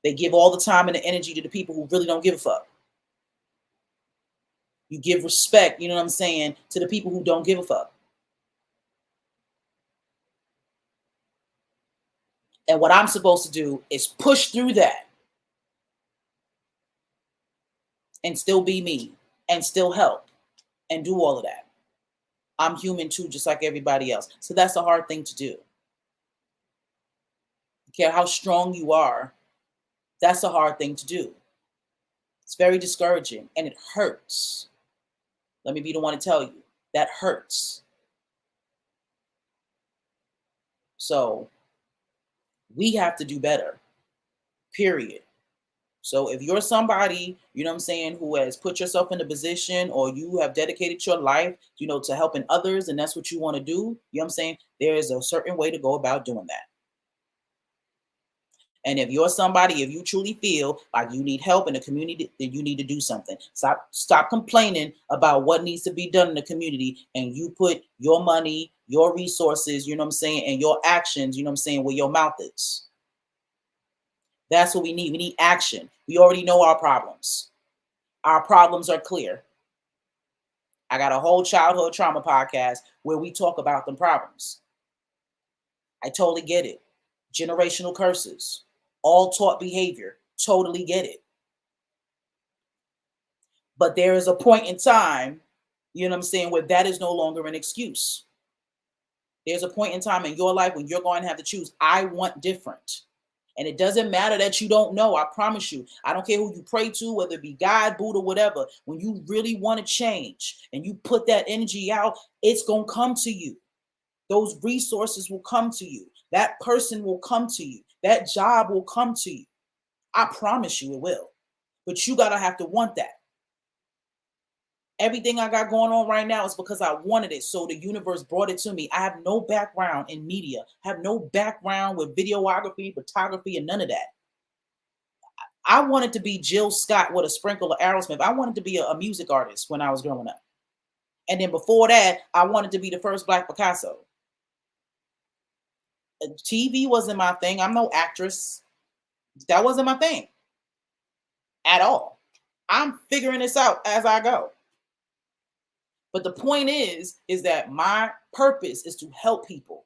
They give all the time and the energy to the people who really don't give a fuck. You give respect, you know what I'm saying, to the people who don't give a fuck. And what I'm supposed to do is push through that and still be me and still help and do all of that. I'm human too, just like everybody else. So that's a hard thing to do. I care how strong you are, that's a hard thing to do. It's very discouraging and it hurts. Let me be the one to tell you that hurts. So we have to do better, period. So if you're somebody, you know what I'm saying, who has put yourself in a position or you have dedicated your life, you know, to helping others and that's what you want to do, you know what I'm saying, there is a certain way to go about doing that. And if you're somebody, if you truly feel like you need help in the community, then you need to do something. Stop complaining about what needs to be done in the community and you put your money, your resources, you know what I'm saying, and your actions, you know what I'm saying, where your mouth is. That's what we need. We need action. We already know our problems. Our problems are clear. I got a whole childhood trauma podcast where we talk about them problems. I totally get it. Generational curses, all taught behavior, totally get it. But there is a point in time, you know what I'm saying, where that is no longer an excuse. There's a point in time in your life when you're going to have to choose. I want different. And it doesn't matter that you don't know. I promise you. I don't care who you pray to, whether it be God, Buddha, whatever. When you really want to change and you put that energy out, it's going to come to you. Those resources will come to you. That person will come to you. That job will come to you. I promise you it will. But you got to have to want that. Everything I got going on right now is because I wanted it. So the universe brought it to me. I have no background in media. I have no background with videography, photography, and none of that. I wanted to be Jill Scott with a sprinkle of Aerosmith. I wanted to be a music artist when I was growing up. And then before that, I wanted to be the first Black Picasso. TV wasn't my thing. I'm no actress. That wasn't my thing at all. I'm figuring this out as I go. But the point is that my purpose is to help people.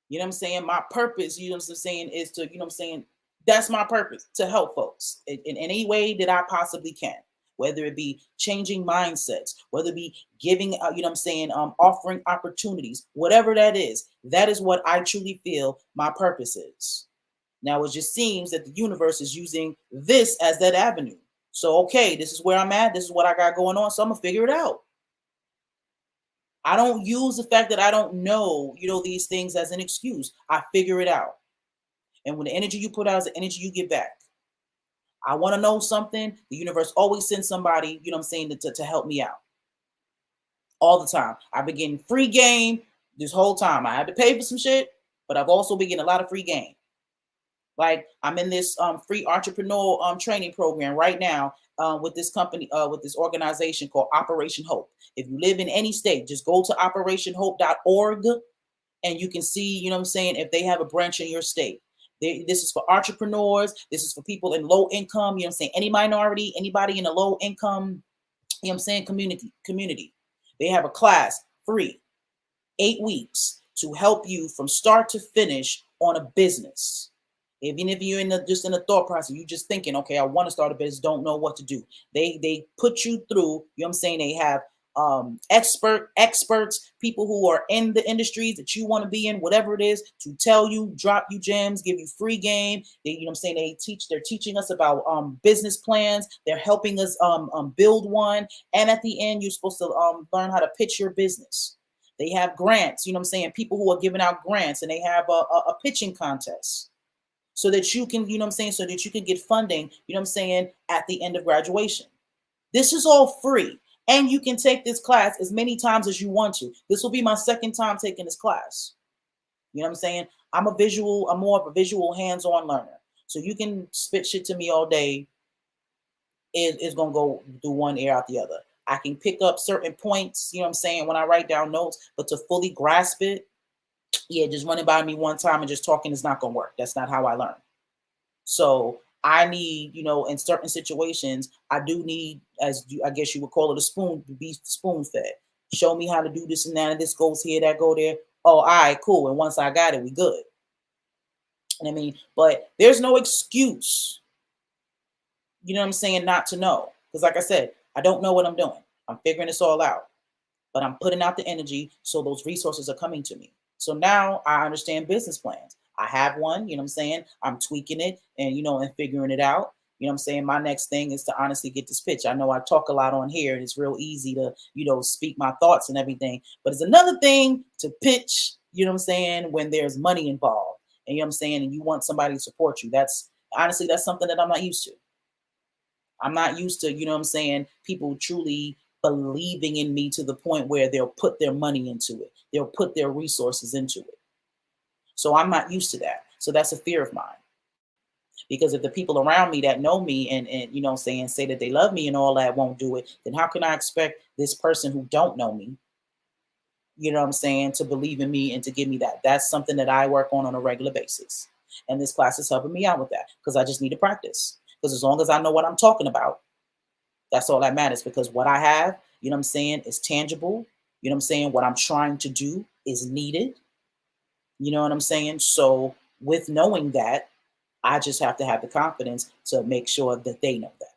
You know what I'm saying? My purpose, you know what I'm saying, is to, you know what I'm saying, that's my purpose, to help folks in any way that I possibly can. Whether it be changing mindsets, whether it be giving, you know what I'm saying, offering opportunities, whatever that is what I truly feel my purpose is. Now, it just seems that the universe is using this as that avenue. So, okay, this is where I'm at. This is what I got going on. So I'm going to figure it out. I don't use the fact that I don't know, you know, these things as an excuse. I figure it out. And when the energy you put out is the energy you get back. I want to know something. The universe always sends somebody, you know what I'm saying, to help me out all the time. I've been getting free game this whole time. I had to pay for some shit, but I've also been getting a lot of free game. Like I'm in this free entrepreneur training program right now with this company, with this organization called Operation Hope. If you live in any state, just go to operationhope.org and you can see, you know what I'm saying, if they have a branch in your state. This is for entrepreneurs. This is for people in low income, you know what I'm saying, any minority, anybody in a low income, you know what I'm saying, community. They have a class free, 8 weeks to help you from start to finish on a business. Even if you're just in the thought process, you just thinking, okay, I want to start a business, don't know what to do. They put you through, you know what I'm saying? They have experts, people who are in the industries that you want to be in, whatever it is, to tell you, drop you gems, give you free game. They, you know what I'm saying? They're teaching us about business plans. They're helping us build one. And at the end, you're supposed to learn how to pitch your business. They have grants, you know what I'm saying? People who are giving out grants, and they have a pitching contest so that you can, you know what I'm saying, so that you can get funding, you know what I'm saying, at the end of graduation. This is all free. And you can take this class as many times as you want to. This will be my second time taking this class. You know what I'm saying? I'm more of a visual hands-on learner. So you can spit shit to me all day. It's going to go through one ear out the other. I can pick up certain points, you know what I'm saying, when I write down notes, but to fully grasp it, yeah, just running by me one time and just talking is not going to work. That's not how I learn. So I need, you know, in certain situations, I do need, I guess you would call it a spoon, to be spoon fed. Show me how to do this and that, and this goes here, that go there. Oh, all right, cool. And once I got it, we good. And I mean, but there's no excuse, you know what I'm saying, not to know. Because like I said, I don't know what I'm doing. I'm figuring this all out. But I'm putting out the energy so those resources are coming to me. So now I understand business plans. I have one, you know what I'm saying? I'm tweaking it and, you know, and figuring it out. You know what I'm saying? My next thing is to honestly get this pitch. I know I talk a lot on here and it's real easy to, you know, speak my thoughts and everything. But it's another thing to pitch, you know what I'm saying, when there's money involved. And you know what I'm saying? And you want somebody to support you. That's honestly, that's something that I'm not used to. I'm not used to, you know what I'm saying, people truly believing in me to the point where they'll put their money into it. They'll put their resources into it. So I'm not used to that. So that's a fear of mine. Because if the people around me that know me and you know what I'm saying, say that they love me and all that won't do it, then how can I expect this person who don't know me, you know what I'm saying, to believe in me and to give me that? That's something that I work on a regular basis. And this class is helping me out with that because I just need to practice. Because as long as I know what I'm talking about, that's all that matters, because what I have, you know what I'm saying, is tangible. You know what I'm saying? What I'm trying to do is needed. You know what I'm saying? So with knowing that, I just have to have the confidence to make sure that they know that.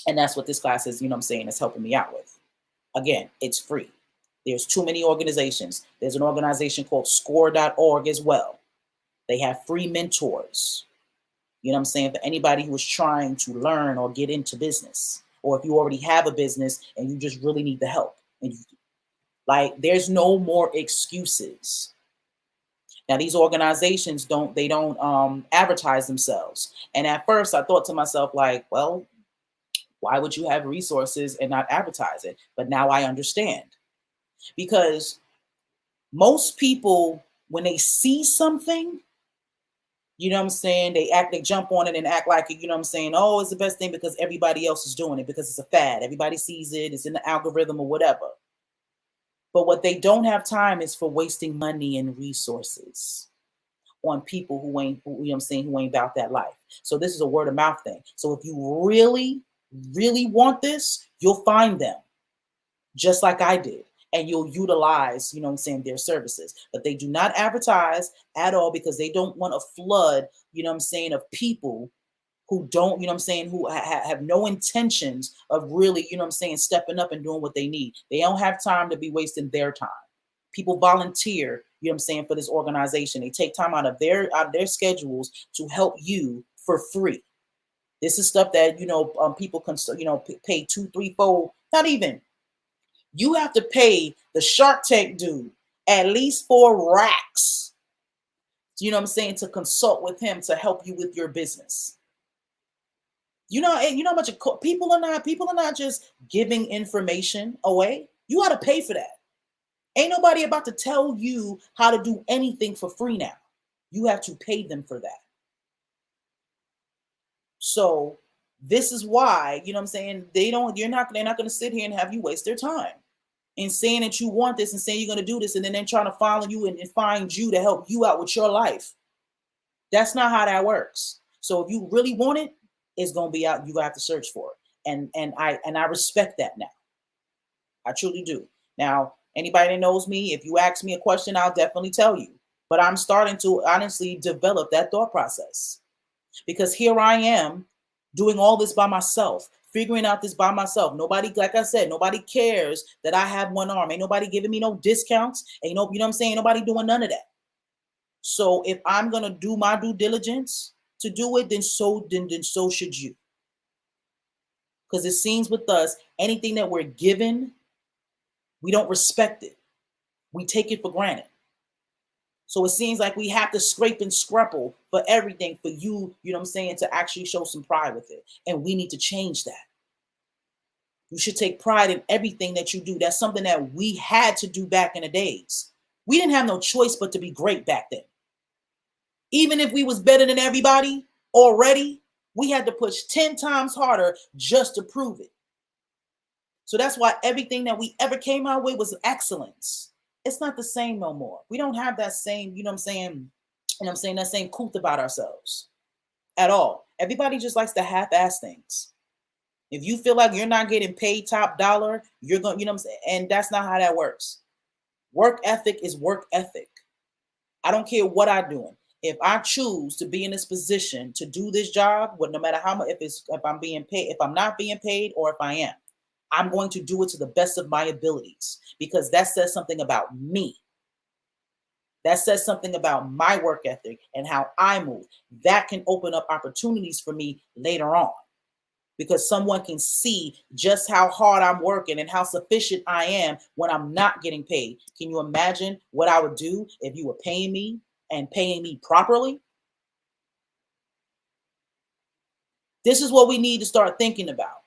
And that's what this class is, you know what I'm saying, is helping me out with. Again, it's free. There's too many organizations. There's an organization called score.org as well. They have free mentors. You know what I'm saying? For anybody who is trying to learn or get into business, or if you already have a business and you just really need the help. And like, there's no more excuses. Now, these organizations don't advertise themselves. And at first I thought to myself, like, well, why would you have resources and not advertise it? But now I understand. Because most people, when they see something, you know what I'm saying, they jump on it and act like, you know what I'm saying, oh, it's the best thing because everybody else is doing it, because it's a fad. Everybody sees it, it's in the algorithm or whatever. But what they don't have time is for wasting money and resources on people who ain't, you know what I'm saying, who ain't about that life. So this is a word of mouth thing. So if you really, really want this, you'll find them just like I did. And you'll utilize, you know what I'm saying, their services. But they do not advertise at all because they don't want a flood, you know what I'm saying, of people who don't, you know what I'm saying, who have no intentions of really, you know what I'm saying, stepping up and doing what they need. They don't have time to be wasting their time. People volunteer, you know what I'm saying, for this organization. They take time out of their schedules to help you for free. This is stuff that, you know, people can, you know, pay 2, 3, 4, not even. You have to pay the Shark Tank dude at least 4 racks you know what I'm saying, to consult with him to help you with your business. And you know how much people are not just giving information away. You got to pay for that. Ain't nobody about to tell you how to do anything for free now. You have to pay them for that. So this is why, you know what I'm saying, they're not going to sit here and have you waste their time and saying that you want this and saying you're going to do this, and then they're trying to follow you and find you to help you out with your life. That's not how that works. So if you really want it, it's going to be out. You have to search for it. And I respect that now. I truly do. Now, anybody that knows me, if you ask me a question, I'll definitely tell you. But I'm starting to honestly develop that thought process, because here I am doing all this by myself, figuring out this by myself. Nobody, like I said, nobody cares that I have one arm. Ain't nobody giving me no discounts. Ain't no, you know what I'm saying? Nobody doing none of that. So if I'm gonna do my due diligence to do it, then so should you. Because it seems with us, anything that we're given, we don't respect it. We take it for granted. So it seems like we have to scrape and scrapple for everything for you know what I'm saying, to actually show some pride with it. And we need to change that. You should take pride in everything that you do. That's something that we had to do back in the days. We didn't have no choice but to be great back then. Even if we was better than everybody already, we had to push 10 times harder just to prove it. So that's why everything that we ever came out with was excellence. It's not the same no more. We don't have that same, you know what I'm saying, that same cooth about ourselves at all. Everybody just likes to half-ass things. If you feel like you're not getting paid top dollar, you're going, you know what I'm saying? And that's not how that works. Work ethic is work ethic. I don't care what I'm doing. If I choose to be in this position to do this job, no matter how much, if I'm being paid, if I'm not being paid, or if I am, I'm going to do it to the best of my abilities, because that says something about me. That says something about my work ethic and how I move. That can open up opportunities for me later on, because someone can see just how hard I'm working and how sufficient I am when I'm not getting paid. Can you imagine what I would do if you were paying me and paying me properly? This is what we need to start thinking about.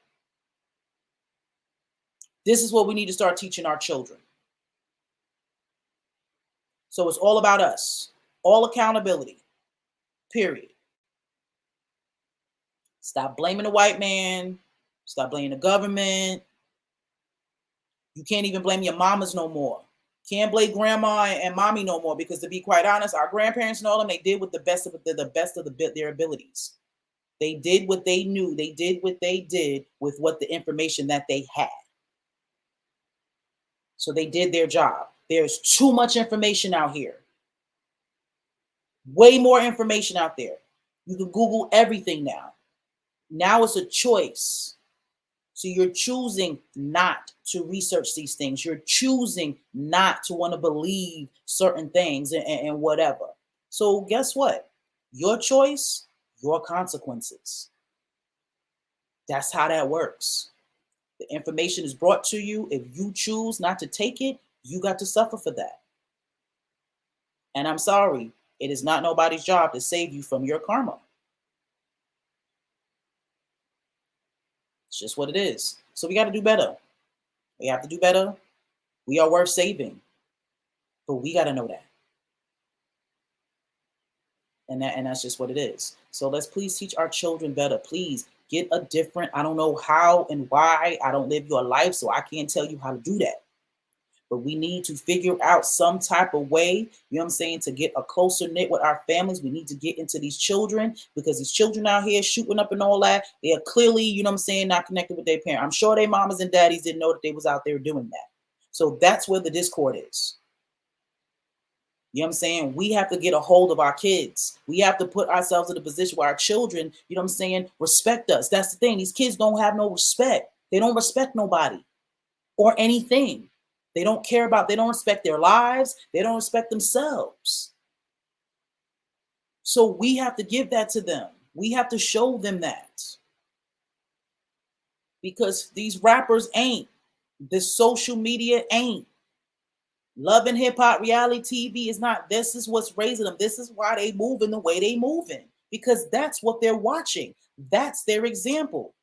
This is what we need to start teaching our children. So it's all about us, all accountability, period. Stop blaming the white man. Stop blaming the government. You can't even blame your mamas no more. Can't blame grandma and mommy no more, because to be quite honest, our grandparents and all them, they did with the best of their abilities. They did what they knew. They did what they did with what the information that they had. So they did their job. There's too much information out here. Way more information out there. You can Google everything now. Now it's a choice. So you're choosing not to research these things. You're choosing not to want to believe certain things and whatever. So guess what? Your choice, your consequences. That's how that works. The information is brought to you. If you choose not to take it, you got to suffer for that. And I'm sorry, it is not nobody's job to save you from your karma. It's just what it is. So we got to do better. We have to do better. We are worth saving. But we got to know that. And that's just what it is. So let's please teach our children better. Please get a different, I don't know how and why. I don't live your life, so I can't tell you how to do that. But we need to figure out some type of way, you know what I'm saying, to get a closer knit with our families. We need to get into these children, because these children out here shooting up and all that, they are clearly, you know what I'm saying, not connected with their parents. I'm sure their mamas and daddies didn't know that they was out there doing that. So that's where the discord is. You know what I'm saying? We have to get a hold of our kids. We have to put ourselves in a position where our children, you know what I'm saying, respect us. That's the thing. These kids don't have no respect. They don't respect nobody or anything. They don't respect their lives. They don't respect themselves. So we have to give that to them. We have to show them that. Because these rappers ain't. This social media ain't. Love and hip hop reality TV is not, this is what's raising them. This is why they moving the way they moving, because that's what they're watching. That's their example.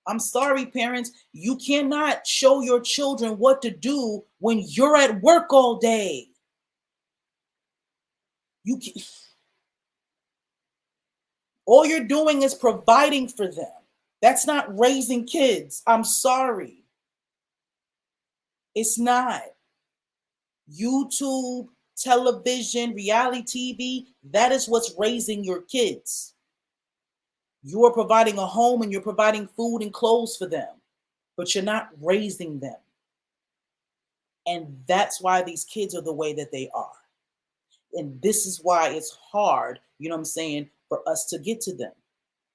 I'm sorry, parents, you cannot show your children what to do when you're at work all day. You can, all you're doing is providing for them. That's not raising kids. I'm sorry. It's not. YouTube, television, reality TV, that is what's raising your kids. You are providing a home and you're providing food and clothes for them, but you're not raising them. And that's why these kids are the way that they are. And this is why it's hard, you know what I'm saying, for us to get to them,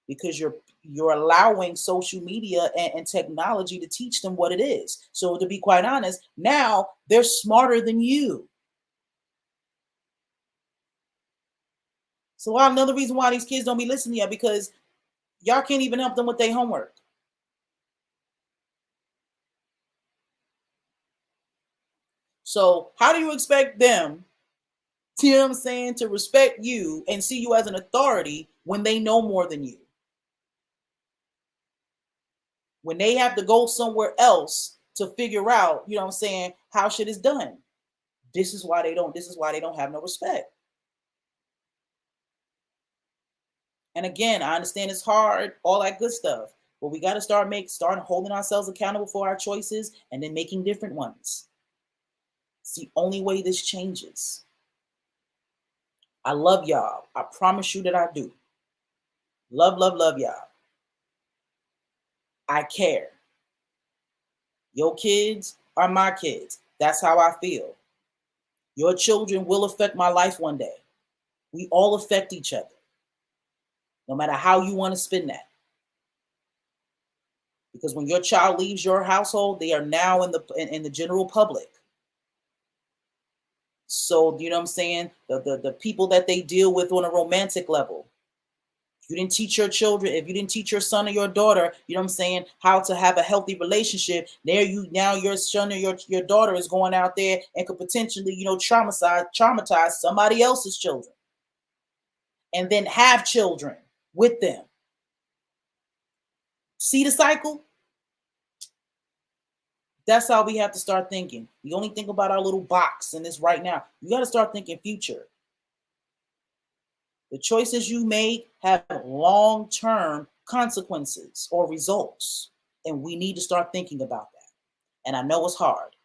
because you're allowing social media and technology to teach them what it is. So to be quite honest, now they're smarter than you. So another reason why these kids don't be listening to you, because y'all can't even help them with their homework. So how do you expect them, you know what I'm saying, to respect you and see you as an authority when they know more than you? When they have to go somewhere else to figure out, you know what I'm saying, how shit is done. This is why they don't have no respect. And again, I understand it's hard, all that good stuff, but we got to start holding ourselves accountable for our choices and then making different ones. It's the only way this changes. I love y'all. I promise you that I do. Love, love, love y'all. I care. Your kids are my kids. That's how I feel. Your children will affect my life one day. We all affect each other, no matter how you want to spin that. Because when your child leaves your household, they are now in the general public. So you know what I'm saying? The people that they deal with on a romantic level. If you didn't teach your children, if you didn't teach your son or your daughter, you know what I'm saying, how to have a healthy relationship, now your son or your daughter is going out there and could potentially, traumatize somebody else's children and then have children with them. See the cycle? That's how we have to start thinking. We only think about our little box and this right now. You got to start thinking future. The choices you make have long-term consequences or results. And we need to start thinking about that. And I know it's hard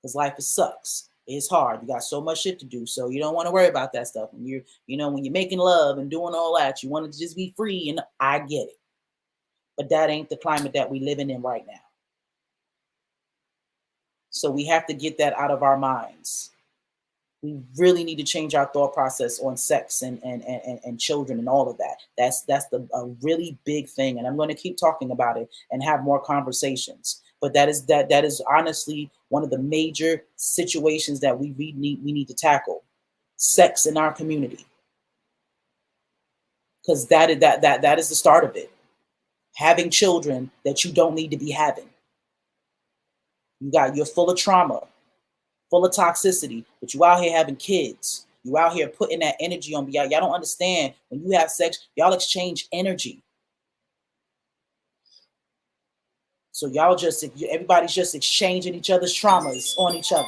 because life sucks. It's hard. You got so much shit to do. So you don't want to worry about that stuff. When when you're making love and doing all that, you want to just be free. And I get it. But that ain't the climate that we living in right now. So we have to get that out of our minds. We really need to change our thought process on sex and children and all of that. That's a really big thing, and I'm going to keep talking about it and have more conversations. But that is honestly one of the major situations that we need to tackle: sex in our community, because that is the start of it. Having children that you don't need to be having. You're full of trauma, full of toxicity, but you out here having kids. You out here putting that energy on y'all. Y'all don't understand, when you have sex, y'all exchange energy. So everybody's just exchanging each other's traumas on each other.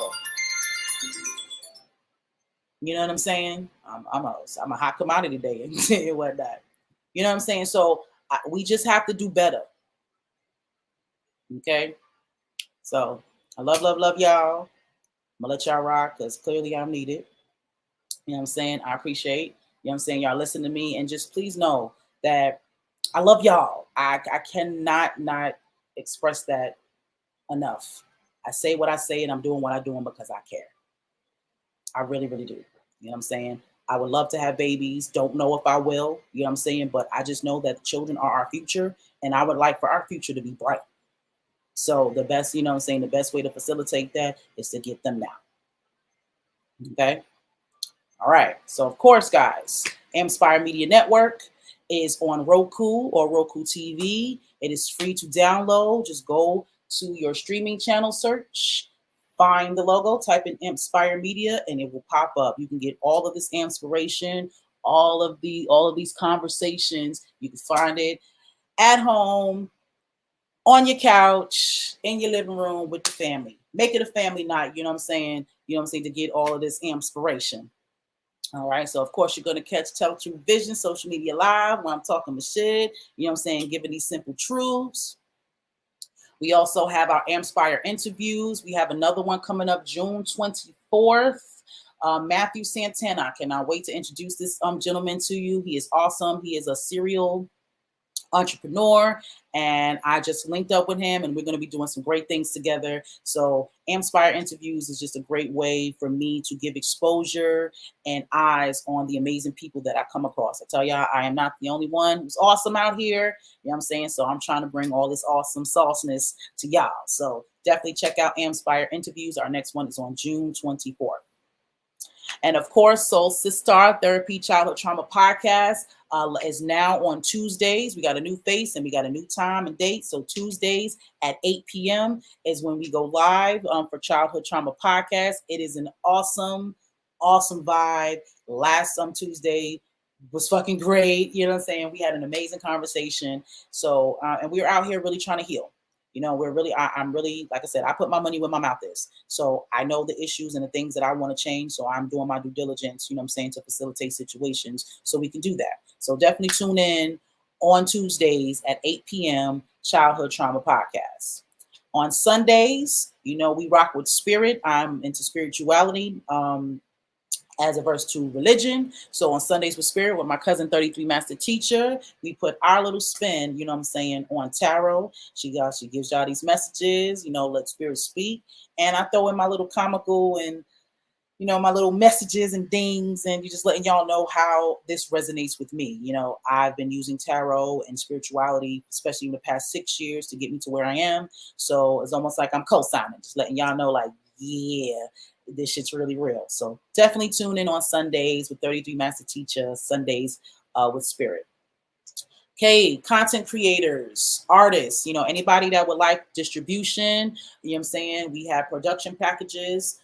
You know what I'm saying? I'm a hot commodity today and whatnot. You know what I'm saying? So we just have to do better. Okay. So I love, love, love y'all. I'm gonna let y'all rock because clearly I'm needed. You know what I'm saying? I appreciate, you know what I'm saying, y'all listen to me, and just please know that I love y'all. I cannot not express that enough. I say what I say and I'm doing what I'm doing because I care. I really, really do. You know what I'm saying? I would love to have babies. Don't know if I will, you know what I'm saying? But I just know that children are our future, and I would like for our future to be bright. So the best, you know what I'm saying, the best way to facilitate that is to get them now. Okay? All right. So, of course, guys, Inspire Media Network is on Roku or Roku TV. It is free to download. Just go to your streaming channel, search, find the logo, type in Inspire Media, and it will pop up. You can get all of this inspiration, all of these conversations. You can find it at home, on your couch, in your living room with the family. Make it a family night, you know what I'm saying? You know what I'm saying, to get all of this inspiration. All right. So of course you're gonna catch Tell True Vision social media live when I'm talking the shit, you know what I'm saying, giving these simple truths. We also have our Inspire interviews. We have another one coming up June 24th. Matthew Santana. I cannot wait to introduce this gentleman to you. He is awesome. He is a serial entrepreneur, and I just linked up with him, and we're going to be doing some great things together. So Inspire interviews is just a great way for me to give exposure and eyes on the amazing people that I come across. I tell y'all, I am not the only one who's awesome out here. You know what I'm saying? So I'm trying to bring all this awesome sauceness to y'all. So definitely check out Inspire interviews. Our next one is on June 24th. And of course, Soul Sister Therapy Childhood Trauma Podcast is now on Tuesdays. We got a new face and we got a new time and date. So Tuesdays at 8 p.m. is when we go live for Childhood Trauma Podcast. It is an awesome, awesome vibe. Last Tuesday was fucking great. You know what I'm saying? We had an amazing conversation. So, and we were out here really trying to heal. You know, I'm really, like I said, I put my money where my mouth is. So I know the issues and the things that I want to change. So I'm doing my due diligence, you know what I'm saying, to facilitate situations so we can do that. So definitely tune in on Tuesdays at 8 p.m. Childhood Trauma Podcast. On Sundays, you know, we rock with spirit. I'm into spirituality. As averse to religion. So on Sundays with Spirit with my cousin 33 Master Teacher, we put our little spin, you know what I'm saying, on tarot. She gives y'all these messages, you know, let Spirit speak. And I throw in my little comical and, you know, my little messages and dings, and you just letting y'all know how this resonates with me. You know, I've been using tarot and spirituality, especially in the past 6 years, to get me to where I am. So it's almost like I'm co-signing, just letting y'all know, like, yeah, this shit's really real. So definitely tune in on Sundays with 33 Master Teacher, Sundays with Spirit. Okay, content creators, artists, you know, anybody that would like distribution, you know what I'm saying? We have production packages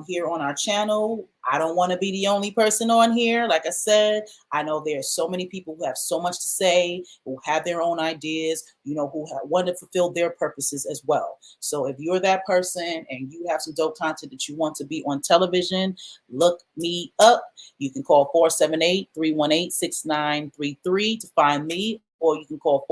here on our channel. I don't want to be the only person on here. Like I said, I know there's so many people who have so much to say, who have their own ideas, you know, who want to fulfill their purposes as well. So if you're that person and you have some dope content that you want to be on television, look me up. You can call 478-318-6933 to find me, or you can call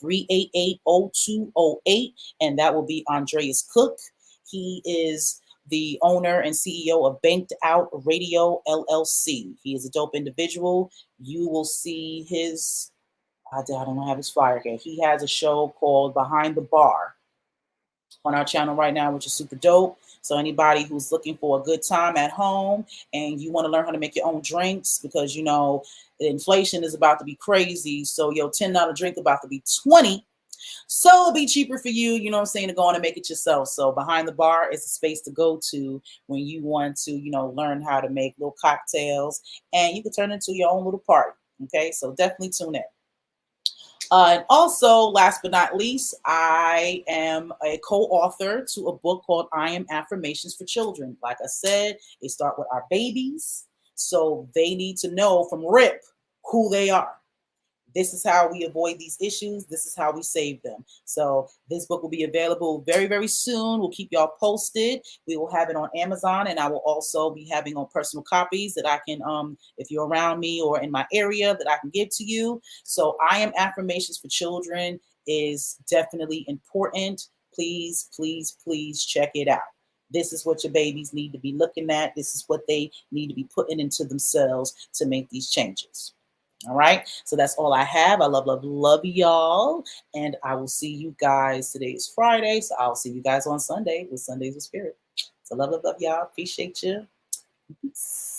478-388-0208, and that will be Andreas Cook. He is the owner and CEO of Banked Out Radio LLC. He is a dope individual. You will see his, I don't have his flyer here. He has a show called Behind the Bar on our channel right now, which is super dope. So anybody who's looking for a good time at home and you want to learn how to make your own drinks, because, you know, the inflation is about to be crazy. So your $10 drink about to be 20. So it'll be cheaper for you, you know what I'm saying, to go on and make it yourself. So Behind the Bar is a space to go to when you want to, you know, learn how to make little cocktails, and you can turn it into your own little party. Okay, so definitely tune in. And also, last but not least, I am a co-author to a book called I Am Affirmations for Children. Like I said, they start with our babies, so they need to know from RIP who they are. This is how we avoid these issues. This is how we save them. So this book will be available very, very soon. We'll keep y'all posted. We will have it on Amazon, and I will also be having on personal copies that I can, if you're around me or in my area, that I can give to you. So I Am Affirmations for Children is definitely important. Please, please, please check it out. This is what your babies need to be looking at. This is what they need to be putting into themselves to make these changes. All right. So that's all I have. I love, love, love y'all. And I will see you guys. Today is Friday. So I'll see you guys on Sunday with Sundays with Spirit. So love, love, love y'all. Appreciate you. Peace.